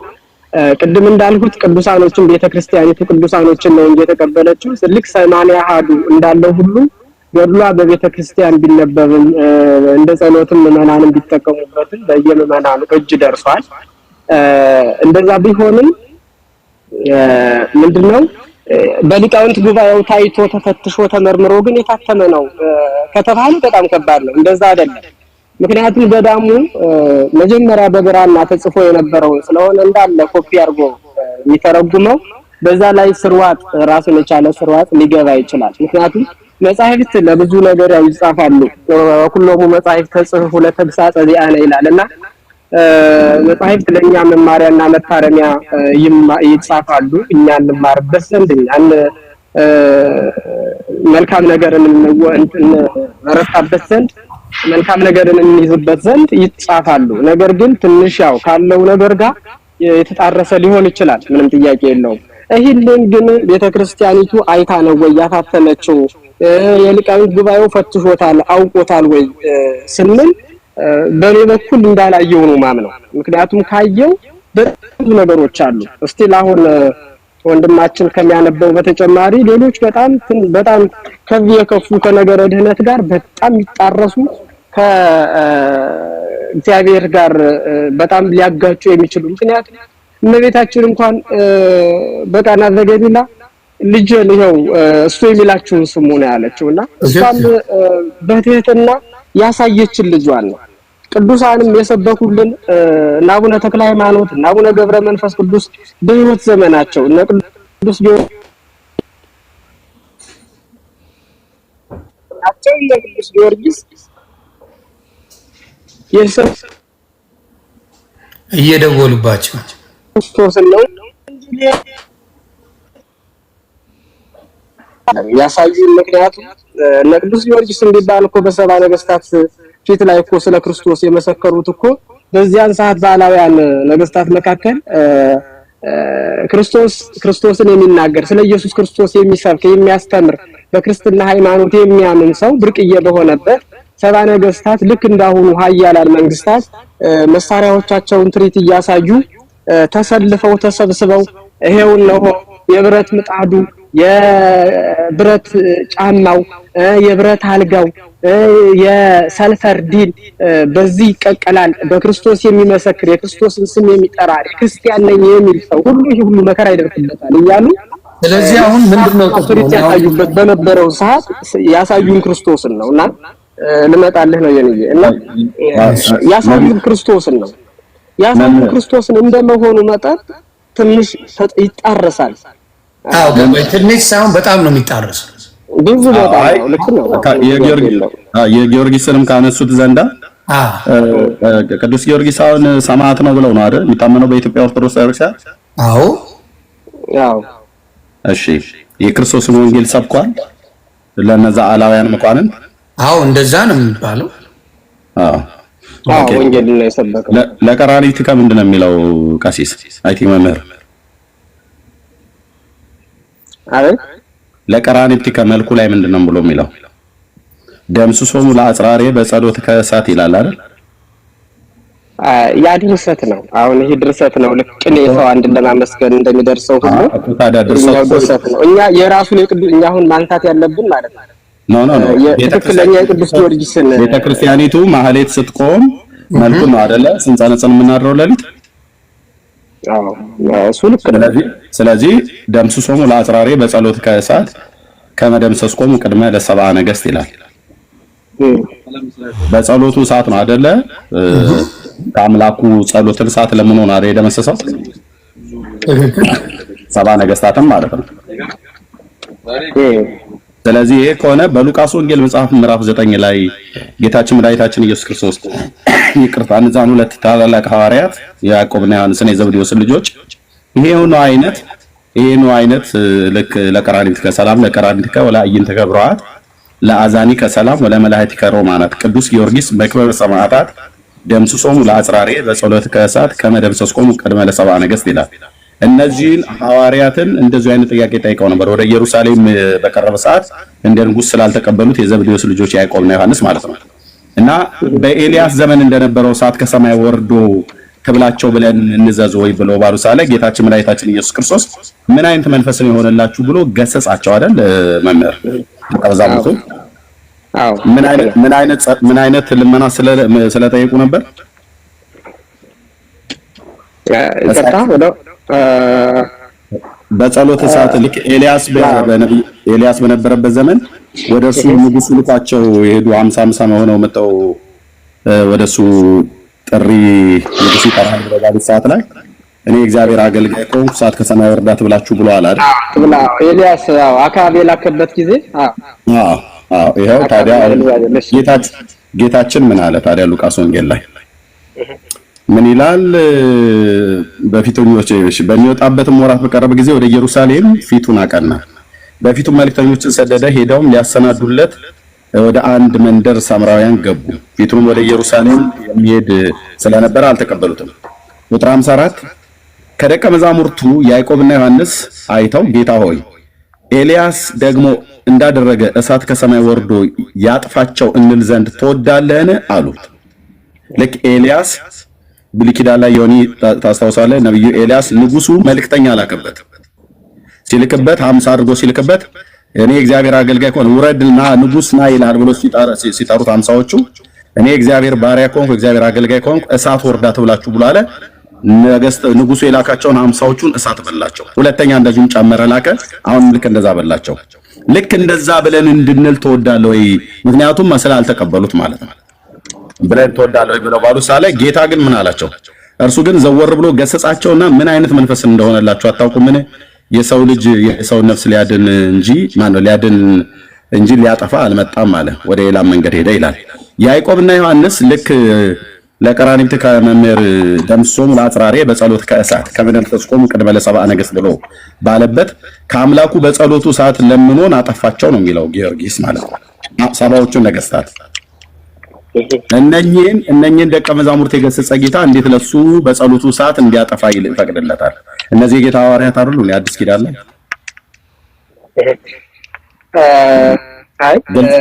ቅድም እንዳልኩት ቅዱሳኖችን ቤተክርስቲያኒቱ ቅዱሳኖችን ነው እንጂ የተቀበለችው ልክ 80 አሐዱ እንዳለው ሁሉ ገድሏ በቤተክርስቲያን ቢነበብም እንደ ጸሎትም ምዕመናንም ቢጠቀሙበትም በየምዕመናኑ እጅ ደርሷል። እንደዛ ቢሆንም ምንድነው በሊቃውንት ጉባኤው ታይቶ ተፈትሾ ተመርምሮ ግን የታተመ ነው ከተባለ በጣም ከባድ ነው። እንደዛ አይደለም። ምክንያቱም ገዳሙ መጀመሪያ በብራና ተጽፎ የነበረው ስለሆነ እንዳለ ኮፒ አድርጎ የሚተረጉመው በዛ ላይ ስርዋጥ ራሱን የቻለ ስርዋጥ ሊገባ ይችላል። ምክንያቱም መጻሕፍት ለብዙ ነገር ይጻፋሉ። ሁሉም መጻሕፍት ተጽፎ ለተግሳጸ ዚአነ ይላልና መጻሕፍት ለኛ መማሪያና መታረሚያ ይጻፋሉ። እኛ እንማርበት ዘንድ እኛን መልካም ነገርን እንረታበት ዘንድ መልካም ነገርን እንይዝበት ዘንድ ይጻፋሉ። ነገር ግን ትንሽ ያው ካለው ነገር ጋር የተጣረሰ ሊሆን ይችላል። ምንም ጥያቄ የለውም። ይሄንን ግን ቤተክርስቲያኒቱ አይታ ነው ወይ ያታተመችው? የሊቃውንት ጉባኤው ፈትሾታል አውቆታል ወይ ስንል በኔ በኩል እንዳላየው ነው ማምነው። ምክንያቱም ካየው ብዙ ነገሮች አሉ። እስቲ አሁን ወንድማችን ከሚያነበው በተጨማሪ ሌሎች በጣም ከዚህ የከፉ ከነገረ ድህነት ጋር በጣም የሚጣረሱ ከእግዚአብሔር ጋር በጣም ሊያጋጩ የሚችሉ ምክንያቱም እመቤታችን እንኳን በቃና ዘገሊላ ልጅን ይኸው እሱ የሚላችሁን ስሙ ነው ያለችውና እሷም በትህትና ያሳየችን ልጇን ነው። ቅዱሳንም የሰበኩልን አቡነ ተክለ ሃይማኖት እና አቡነ ገብረ መንፈስ ቅዱስ በሕይወት ዘመናቸው እነ ቅዱስ ጊዮርጊስ እየደወሉባቸው ክርስቶስ ነው ያሳዩን። ምክንያቱም እነ ቅዱስ ጊዮርጊስ እንዲባል እኮ በሰባ ነገስታት ፊት ላይ እኮ ስለ ክርስቶስ የመሰከሩት እኮ በዚያን ሰዓት ባላውያን ነገስታት መካከል ክርስቶስን የሚናገር ስለ ኢየሱስ ክርስቶስ የሚሰብክ የሚያስተምር በክርስትና ሃይማኖት የሚያምን ሰው ብርቅዬ በሆነበት ሰባ ነገስታት ልክ እንዳሁኑ ኃያላን መንግስታት መሳሪያዎቻቸውን ትርኢት እያሳዩ ተሰልፈው ተሰብስበው ይሄው ነው የብረት ምጣዱ የብረት ጫማው የብረት አልጋው የሰልፈር ዲን በዚህ ይቀቀላል በክርስቶስ የሚመሰክር የክርስቶስን ስም የሚጠራ ክርስቲያን ነኝ የሚል ሰው ሁሉ ይሄ ሁሉ መከራ ይደርስበታል እያሉ ስለዚህ አሁን ምንድነው ያሳዩበት በነበረው ሰዓት ያሳዩን ክርስቶስን ነውና ልመጣልህ ነው የኔ እና ያሳዩን ክርስቶስን ነው ያሳዩን ክርስቶስን እንደመሆኑ መጠን ትንሽ ይጣረሳል። አዎ ትንሽ ሳይሆን በጣም ነው የሚጣረሰው። ብዙ በጣም ነው ልክ ነው። የጊዮርጊስንም ካነሱት ዘንዳ ቅዱስ ጊዮርጊስ አሁን ሰማዕት ነው ብለው ነው አይደል የሚታመነው በኢትዮጵያ ኦርቶዶክስ ቤተክርስቲያን? አዎ አዎ። እሺ የክርስቶስን ወንጌል ሰብኳል ለነዛ አላውያን መኳንን? አዎ እንደዛ ነው የሚባለው። አዎ ወንጌል ነው የሰበከው። ለቀራንዮት ከምንድን ነው የሚለው ቀሲስ አይቲ መምህር አይደል? ለቀራንዮት ከመልኩ ላይ ምንድነው ብሎ የሚለው ደምስሶሙ ለአጽራሬ በጸሎት ከእሳት ይላል አይደል? ያ ድርሰት ነው። አሁን ይሄ ድርሰት ነው። ልክ ቅኔ ሰው አንድ ለማመስገን እንደሚደርሰው ሁሉ ድርሰት ነው። እኛ የራሱን እኛ አሁን ማንሳት ያለብን ማለት ነው። ኖ ትክክለኛ የቅዱስ ጊዮርጊስን ቤተክርስቲያኒቱ ማህሌት ስትቆም መልኩ ነው አይደለ? ስንጸነጽን የምናድረው ሌሊት። አዎ እሱ ልክ ነው። ስለዚህ ደምስሶሙ ለአጽራሬ በጸሎት ከእሳት ከመደምሰስቆሙ ቅድመ ለሰብአ ነገስት ይላል። በጸሎቱ ሰዓት ነው አይደለ? ከአምላኩ ጸሎትን ሰዓት ለምን ሆነ አይደል የደመሰሰው? ሰብአ ነገስታትም ማለት ነው። ስለዚህ ይሄ ከሆነ በሉቃስ ወንጌል መጽሐፍ ምዕራፍ 9 ላይ ጌታችን መድኃኒታችን ኢየሱስ ክርስቶስ ይቅርታ እነዛን ሁለት ታላላቅ ሐዋርያት ያዕቆብና ዮሐንስን የዘብዴዎስን ልጆች ይሄው ነው አይነት ልክ ለቀራንዮት ከሰላም ለቀራንዮት ወለአዕይንተ ገብረዋት ለአዛኒ ከሰላም ወለመላእክት ከሮማናት ቅዱስ ጊዮርጊስ በክብረ ሰማዕታት ደምስሶሙ ለአጽራሬ በጸሎት ከእሳት ከመደምሰስቆሙ ቅድመ ለሰብአ ነገስት ይላል። እነዚህን ሐዋርያትን እንደዚህ አይነት ጥያቄ ጠይቀው ነበር ወደ ኢየሩሳሌም በቀረበ ሰዓት እንደ ንጉስ ስላልተቀበሉት የዘብዴዎስ ልጆች ያዕቆብና ዮሐንስ ማለት ነው። እና በኤልያስ ዘመን እንደነበረው እሳት ከሰማይ ወርዶ ትብላቸው ብለን እንዘዝ ወይ ብሎ ባሉ ሳለ ጌታችን መድኃኒታችን ኢየሱስ ክርስቶስ ምን አይነት መንፈስ ነው የሆነላችሁ ብሎ ገሰጻቸው አይደል መምህር ተቀበዛሙት? አዎ ምን አይነት ልመና ስለጠየቁ ነበር? በጸሎት ሰዓት ልክ ኤልያስ በነበረበት ዘመን ወደሱ ንጉስ ልኳቸው የሄዱ 50 ሆነው መጣው ወደሱ ጥሪ ንጉስ ይጠራል በዛሬ ሰዓት ላይ እኔ እግዚአብሔር አገልጋይ ቆም ሰዓት ከሰማይ ወርዳት ብላችሁ ብለዋል አይደል? ብላ ኤልያስ አካባቢ የላከበት ጊዜ ይሄው ታዲያ ጌታችን ምን አለ ታዲያ ሉቃስ ወንጌል ላይ ምን ይላል? በፊተኞች በሚወጣበትም ወራት በቀረበ ጊዜ ወደ ኢየሩሳሌም ፊቱን አቀና፣ በፊቱ መልእክተኞችን ሰደደ። ሄደውም ሊያሰናዱለት ወደ አንድ መንደር ሳምራውያን ገቡ። ፊቱን ወደ ኢየሩሳሌም የሚሄድ ስለነበረ አልተቀበሉትም። ቁጥር 54 ከደቀ መዛሙርቱ ያዕቆብና ዮሐንስ አይተው ጌታ ሆይ ኤልያስ ደግሞ እንዳደረገ እሳት ከሰማይ ወርዶ ያጥፋቸው እንል ዘንድ ትወዳለህን? አሉት። ልክ ኤልያስ ብሉይ ኪዳን ላይ ዮኒ ታስታውሳለህ? ነብዩ ኤልያስ ንጉሱ መልእክተኛ ላከበት። ሲልክበት 50 አድርጎ ሲልክበት እኔ እግዚአብሔር አገልጋይ ኮን ውረድና ንጉስ ና ይላል ብሎ ሲጠሩት 50ዎቹ እኔ እግዚአብሔር ባሪያ ኮንኩ እግዚአብሔር አገልጋይ ኮንኩ እሳት ወርዳ ተብላችሁ ብሎ አለ። ንጉሱ የላካቸውን 50ዎቹን እሳት በላቸው። ሁለተኛ እንደዚሁም ጨመረ ላከ። አሁን ልክ እንደዛ በላቸው። ልክ እንደዛ ብለን እንድንል ተወዳለ ወይ? ምክንያቱም መስላ አልተቀበሉት ማለት ነው። ብለን ተወዳለ ወይ ብለው ባሉ ሳለ ጌታ ግን ምን አላቸው? እርሱ ግን ዘወር ብሎ ገሰጻቸውና ምን አይነት መንፈስ እንደሆነላችሁ አታውቁምን? የሰው ልጅ የሰው ነፍስ ሊያድን እንጂ ማነው ሊያድን እንጂ ሊያጠፋ አልመጣም አለ። ወደ ሌላ መንገድ ሄደ ይላል። ያዕቆብና ዮሐንስ ልክ ለቀራኒት ከመምህር ደምሶም ለአጽራሬ በጸሎት ከእሳት ከመንፈስ ቆሙ ቅድመ ለሰብአ ነገሥት ብሎ ባለበት ከአምላኩ በጸሎቱ ሰዓት ለምኖን አጠፋቸው ነው የሚለው ጊዮርጊስ ማለት ነው። ሰባዎቹን ነገሥታት እነኚህን ደቀ መዛሙርት የገሰጸ ጌታ እንዴት ለሱ በጸሎቱ ሰዓት እንዲያጠፋ ይፈቅድለታል? እነዚህ የጌታ ሐዋርያት አይደሉ? አዲስ ኪዳን ላይ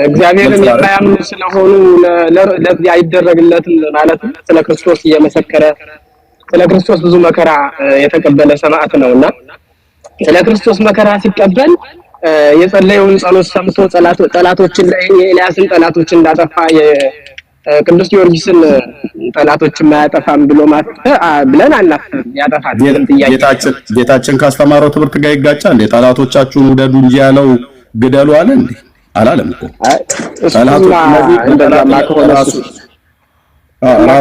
እግዚአብሔርን የማያምኑ ስለሆኑ ለዚህ አይደረግለትም ማለት ነው። ስለ ክርስቶስ እየመሰከረ ስለ ክርስቶስ ብዙ መከራ የተቀበለ ሰማዕት ነውና ስለ ክርስቶስ መከራ ሲቀበል የጸለየውን ጸሎት ሰምቶ ጠላቶችን የኤልያስን ጠላቶች እንዳጠፋ የቅዱስ ጊዮርጊስን ጠላቶችን ማያጠፋም ብሎ ብለን አናፍርም። ያጠፋል። ጌታችን ካስተማረው ትምህርት ጋር ይጋጫል እንዴ? ጠላቶቻችሁን ውደዱ እንጂ ያለው ግደሉ አለ እንዴ? አላለም እኮ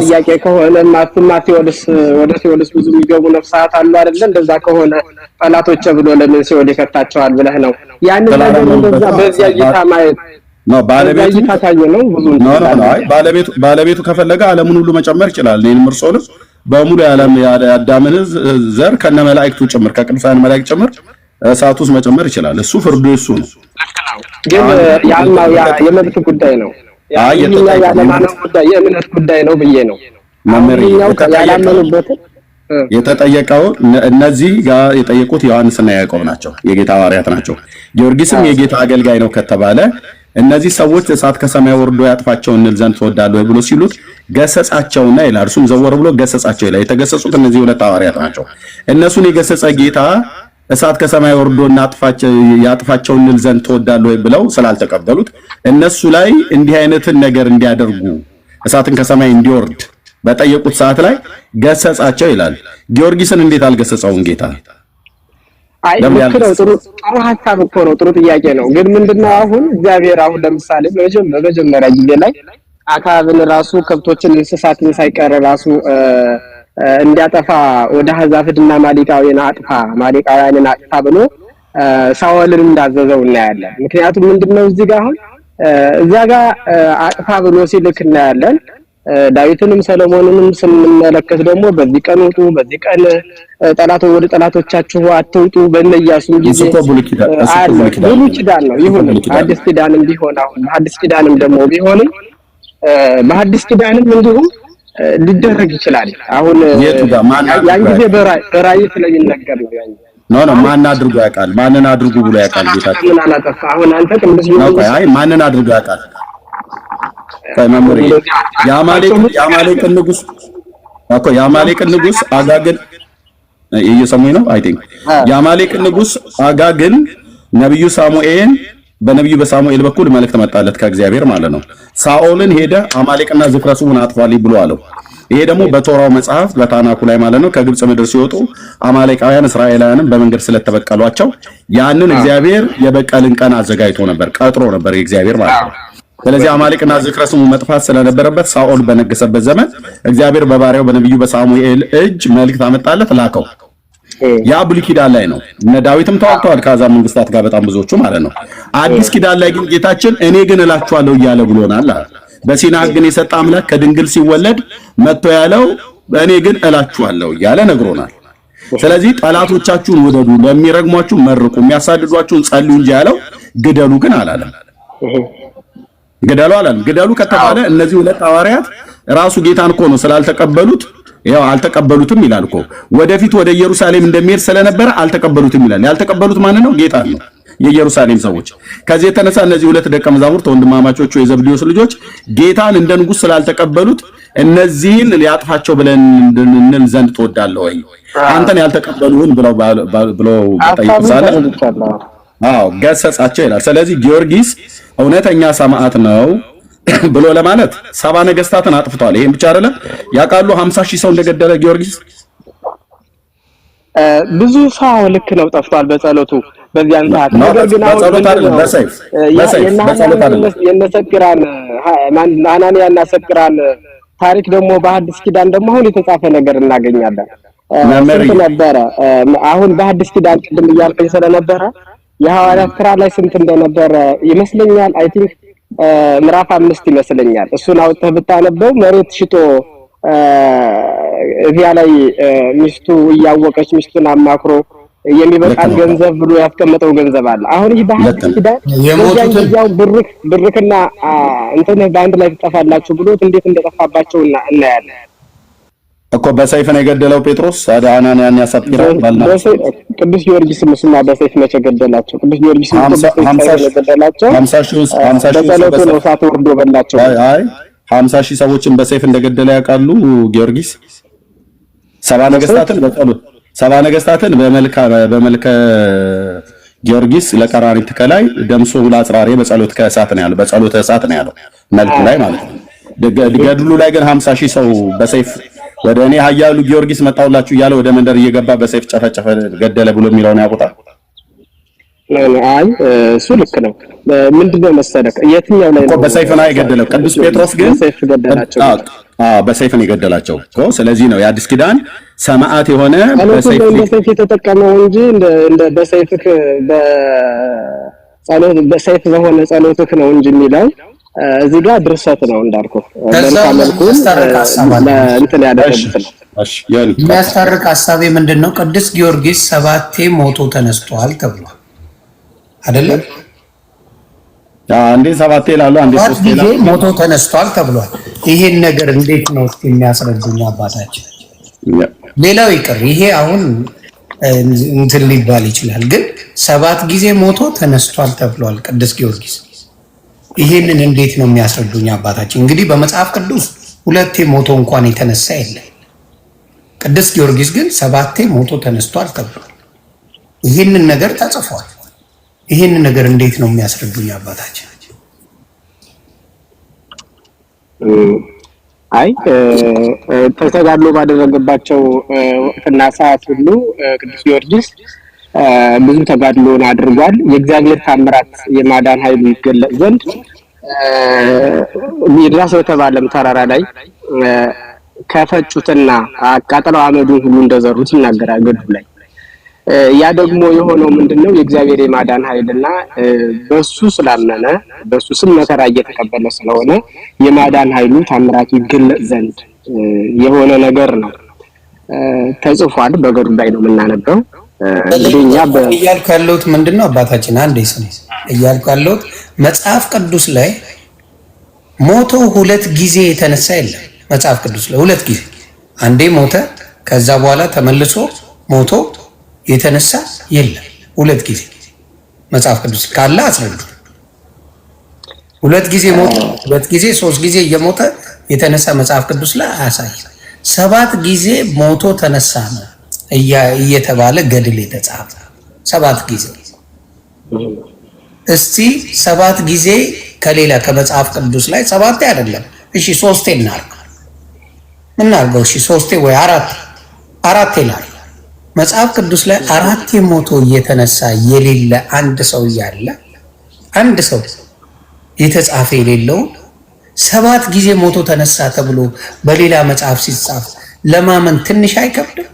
ጥያቄ ከሆነ ወደ ሲኦልስ ብዙ የሚገቡ ነፍሳት አሉ አይደለ? እንደዛ ከሆነ ጠላቶች ብሎ ለምን ሲኦል ይከታቸዋል ብለህ ነው? ያንን ነገር እንደዛ በዚያ እይታ ማየት ነው። ባለቤቱ ከፈለገ ዓለሙን ሁሉ መጨመር ይችላል። እኔንም እርሶንም በሙሉ የአዳምን ዘር ከነ መላእክቱ ጭምር ከቅዱሳን መላእክት ጭምር እሳት ውስጥ መጨመር ይችላል። እሱ ፍርዱ እሱ ነው። ግን ያልማው የመብት ጉዳይ ነው። የእምነት ጉዳይ ነው ብዬ ነው። የተጠየቀው እነዚህ ጋር የጠየቁት ዮሐንስና ያዕቆብ ናቸው። የጌታ ሐዋርያት ናቸው። ጊዮርጊስም የጌታ አገልጋይ ነው ከተባለ እነዚህ ሰዎች እሳት ከሰማይ ወርዶ ያጥፋቸው እንል ዘንድ ትወዳለህ ወይ ብሎ ሲሉት ገሰጻቸውና ይላል። እርሱም ዘወር ብሎ ገሰጻቸው ይላል። የተገሰጹት እነዚህ ሁለት ሐዋርያት ናቸው። እነሱን የገሰጸ ጌታ እሳት ከሰማይ ወርዶ ያጥፋቸው እንል ዘንድ ትወዳለህ ወይ ብለው ስላልተቀበሉት እነሱ ላይ እንዲህ አይነትን ነገር እንዲያደርጉ እሳትን ከሰማይ እንዲወርድ በጠየቁት ሰዓት ላይ ገሰጻቸው ይላል። ጊዮርጊስን እንዴት አልገሰጸውም ጌታ? አይ ልክ ነው። ጥሩ ሐሳብ እኮ ነው። ጥሩ ጥያቄ ነው። ግን ምንድነው አሁን እግዚአብሔር አሁን ለምሳሌ በመጀመሪያ ጊዜ ላይ አካብን ራሱ ከብቶችን እንስሳትን ሳይቀር ራሱ እንዲያጠፋ ወደ አሕዛብና ማሊቃውያንን አጥፋ ብሎ ሳኦልን እንዳዘዘው እናያለን። ምክንያቱም ምንድነው እዚህ ጋር አሁን እዚያ ጋር አጥፋ ብሎ ሲልክ እናያለን። ዳዊትንም ሰሎሞንንም ስንመለከት ደግሞ በዚህ ቀን ውጡ፣ በዚህ ቀን ወደ ጠላቶቻችሁ አትውጡ በእነያሱም ጊዜ ብሉይ ኪዳን ነው። ይሁን አዲስ ኪዳንም ቢሆን አሁን አዲስ ኪዳንም ደግሞ ቢሆንም በአዲስ ኪዳንም እንዲሁም ሊደረግ ይችላል። አሁን ያን ጊዜ በራእይ ስለሚነገር ነው። ያን ማን አድርጎ ያውቃል? ማንን አድርጉ ብሎ ያውቃል ጌታችን? ምን አላጠፋ? አሁን አንተ ቅዱስ አይ ማንን አድርጎ ያውቃል? ከመምሪ የአማሌቅን ንጉስ አጋግን እየሰሙኝ ነው። አይ ቲንክ የአማሌቅን ንጉስ አጋግን ነብዩ ሳሙኤል በነብዩ በሳሙኤል በኩል መልእክት መጣለት ከእግዚአብሔር ማለት ነው። ሳኦልን ሄደ አማሌቅና ዝፍረሱን አጥፋልኝ ብሎ አለው። ይሄ ደግሞ በቶራው መጽሐፍ በታናኩ ላይ ማለት ነው ከግብጽ ምድር ሲወጡ አማሌቃውያን እስራኤላውያንን በመንገድ ስለተበቀሏቸው ያንን እግዚአብሔር የበቀልን ቀን አዘጋጅቶ ነበር፣ ቀጥሮ ነበር የእግዚአብሔር ማለት ነው። ስለዚህ አማሌቅና ዝክረስሙ መጥፋት ስለነበረበት ሳኦል በነገሰበት ዘመን እግዚአብሔር በባሪያው በነብዩ በሳሙኤል እጅ መልእክት አመጣለት፣ ላከው። ያ ብሉይ ኪዳን ላይ ነው። እነ ዳዊትም ተዋግተዋል ከአሕዛብ መንግስታት ጋር በጣም ብዙዎቹ ማለት ነው። አዲስ ኪዳን ላይ ግን ጌታችን እኔ ግን እላችኋለሁ እያለ ብሎናል። በሲና ግን የሰጠ አምላክ ከድንግል ሲወለድ መጥቶ ያለው እኔ ግን እላችኋለሁ እያለ ነግሮናል። ስለዚህ ጠላቶቻችሁን ውደዱ፣ ለሚረግሟችሁ መርቁ፣ የሚያሳድዷችሁን ጸልዩ እንጂ ያለው ግደሉ ግን አላለም። ግደሉ አላለም። ግደሉ ከተባለ እነዚህ ሁለት ሐዋርያት ራሱ ጌታን እኮ ነው ስላልተቀበሉት ያው አልተቀበሉትም ይላል እኮ። ወደፊት ወደ ኢየሩሳሌም እንደሚሄድ ስለነበረ አልተቀበሉትም ይላል። ያልተቀበሉት ማን ነው? ጌታ ነው፣ የኢየሩሳሌም ሰዎች። ከዚህ የተነሳ እነዚህ ሁለት ደቀ መዛሙርት ወንድማማቾቹ የዘብዴዎስ ልጆች ጌታን እንደ ንጉሥ ስላልተቀበሉት እነዚህን ሊያጥፋቸው ብለን እንል ዘንድ ትወዳለህ ወይ? አንተን ያልተቀበሉን ብለው ጠይቁ ሳለ ገሰጻቸው ይላል። ስለዚህ ጊዮርጊስ እውነተኛ ሰማዕት ነው ብሎ ለማለት 70 ነገስታትን አጥፍቷል። ይሄን ብቻ አይደለም ያውቃሉ 50 ሺህ ሰው እንደገደለ ጊዮርጊስ ብዙ ሰው ልክ ነው ጠፍቷል በጸሎቱ በዚያን ሰዓት። ነገር ግን አሁን በሰይፍ የነሰቅራን አናንያና ሰቅራን ታሪክ ደግሞ በሐዲስ ኪዳን ደግሞ አሁን የተጻፈ ነገር እናገኛለን። ስንት ነበረ? አሁን በሐዲስ ኪዳን ቅድም እያልከኝ ስለነበረ የሐዋርያት ሥራ ላይ ስንት እንደነበረ ይመስለኛል። አይ ቲንክ ምዕራፍ 5 ይመስለኛል። እሱን አውጥተህ ብታነበው መሬት ሽጦ እዚያ ላይ ሚስቱ እያወቀች ሚስቱን አማክሮ የሚበቃን ገንዘብ ብሎ ያስቀመጠው ገንዘብ አለ። አሁን ይህ በሐዲስ ኪዳን የሞቱት ብርክና እንትን በአንድ ላይ ተጠፋላችሁ ብሎት እንዴት እንደጠፋባቸው እናያለን እኮ። በሰይፍ ነው የገደለው ጴጥሮስ አናንያን ያሳጥራል ባልና ቅዱስ ጊዮርጊስ ሙስና በሰይፍ መቼ ገደላቸው? ቅዱስ ጊዮርጊስ ገደላቸው 50 ሺህ ነው እሳት ወርዶ በላቸው። አይ 50 ሺህ ሰዎችን በሰይፍ እንደገደለ ያውቃሉ ጊዮርጊስ። 70 ነገስታትን በመልከ ጊዮርጊስ ለቀራኒት ከላይ ደምሶ ለአጽራሬ በጸሎት ከእሳት ነው ያለው። በጸሎት እሳት ነው ያለው መልኩ ላይ ማለት ነው። ገድሉ ላይ ግን 50 ሺህ ሰው በሰይፍ ወደ እኔ ኃያሉ ጊዮርጊስ መጣውላችሁ እያለ ወደ መንደር እየገባ በሰይፍ ጨፈጨፈ ገደለ ብሎ የሚለውን ያውቁታል። አይ እሱ ልክ ነው። ምንድነው መሰለህ የትኛው ላይ ነው በሰይፍ ነው የገደለው? ቅዱስ ጴጥሮስ ግን በሰይፍ ነው የገደላቸው እኮ። ስለዚህ ነው የአዲስ ኪዳን ሰማዕት የሆነ በሰይፍ የተጠቀመው እንጂ እንደ በሰይፍ በሆነ ጸሎትክ ነው እንጂ የሚለው እዚህ ጋር ድርሰት ነው እንዳልኩህ። እንትን ያደረጉት ነው። የሚያስታርቅ ሐሳቤ ምንድነው? ቅዱስ ጊዮርጊስ 7 ሞቶ ተነስቷል ተብሏል አይደለም? አንዴ 7 ይላሉ፣ አንዴ 3 ይላሉ። ሞቶ ተነስቷል ተብሏል። ይሄን ነገር እንዴት ነው የሚያስረዱኝ አባታችን? ሌላው ይቅር፣ ይሄ አሁን እንትን ሊባል ይችላል፣ ግን 7 ጊዜ ሞቶ ተነስቷል ተብሏል ቅዱስ ጊዮርጊስ። ይሄንን እንዴት ነው የሚያስረዱኝ አባታችን? እንግዲህ በመጽሐፍ ቅዱስ 2 ሞቶ እንኳን የተነሳ የለም። ቅዱስ ጊዮርጊስ ግን 7 ሞቶ ተነስቷል ተብሏል። ይሄንን ነገር ተጽፏል። ይሄንን ነገር እንዴት ነው የሚያስረዱኝ አባታችን? አይ ተጋድሎ ባደረገባቸው ወቅትና ሰዓት ሁሉ ቅዱስ ጊዮርጊስ ብዙ ተጋድሎን አድርጓል። የእግዚአብሔር ታምራት የማዳን ኃይሉ ይገለጽ ዘንድ ይድረስ የተባለም ተራራ ላይ ከፈጩትና አቃጥለው አመዱን ሁሉ እንደዘሩት ይናገራል ገድሉ ላይ። ያ ደግሞ የሆነው ምንድነው? የእግዚአብሔር የማዳን ኃይልና በሱ ስላመነ በሱ ስም መከራ እየተቀበለ ስለሆነ የማዳን ኃይሉ ታምራቱ ይገለጽ ዘንድ የሆነ ነገር ነው ተጽፏል። በገድሉ ላይ ነው የምናነበው። እንግዲህኛ እያልኩ ያለሁት ምንድነው አባታችን? አንዴ ስም እያልኩ ያለሁት መጽሐፍ ቅዱስ ላይ ሞቶ 2 ጊዜ የተነሳ የለም። መጽሐፍ ቅዱስ ላይ 2 ጊዜ፣ አንዴ ሞተ ከዛ በኋላ ተመልሶ ሞቶ የተነሳ የለም። 2 ጊዜ መጽሐፍ ቅዱስ ካለ አስረዱ። 2 ጊዜ ሞተ፣ 2 ጊዜ 3 ጊዜ እየሞተ የተነሳ መጽሐፍ ቅዱስ ላይ አያሳይም። 7 ጊዜ ሞቶ ተነሳ ነው እየተባለ ገድል የተጻፈ 7 ጊዜ። እስቲ 7 ጊዜ ከሌላ ከመጽሐፍ ቅዱስ ላይ 7 አይደለም፣ እሺ 3 እናርገው፣ እሺ 3 ወይ 4 ይላል መጽሐፍ ቅዱስ ላይ። 4 ሞቶ እየተነሳ የሌለ አንድ ሰው እያለ አንድ ሰው የተጻፈ የሌለው 7 ጊዜ ሞቶ ተነሳ ተብሎ በሌላ መጽሐፍ ሲጻፍ ለማመን ትንሽ አይከብድም?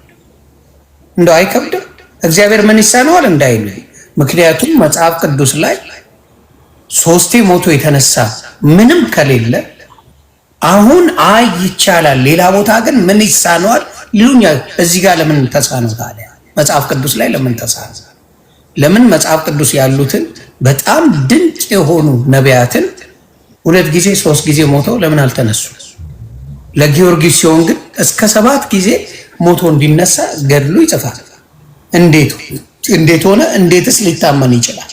እንደው አይከብድም? እግዚአብሔር ምን ይሳነዋል እንዳይሉ። ምክንያቱም መጽሐፍ ቅዱስ ላይ 3 ሞቶ የተነሳ ምንም ከሌለ አሁን ይቻላል፣ ሌላ ቦታ ግን ምን ይሳነዋል ሊሉኛል። እዚህ ጋር ለምን ተሳነው ታዲያ? መጽሐፍ ቅዱስ ላይ ለምን ተሳነው? ለምን መጽሐፍ ቅዱስ ያሉትን በጣም ድንቅ የሆኑ ነቢያትን 2 ጊዜ 3 ጊዜ ሞተው ለምን አልተነሱ? ለጊዮርጊስ ሲሆን ግን እስከ 7 ጊዜ ሞቶ እንዲነሳ ገድሉ ይጽፋል። እንዴት ሆነ? እንዴትስ ሊታመን ይችላል?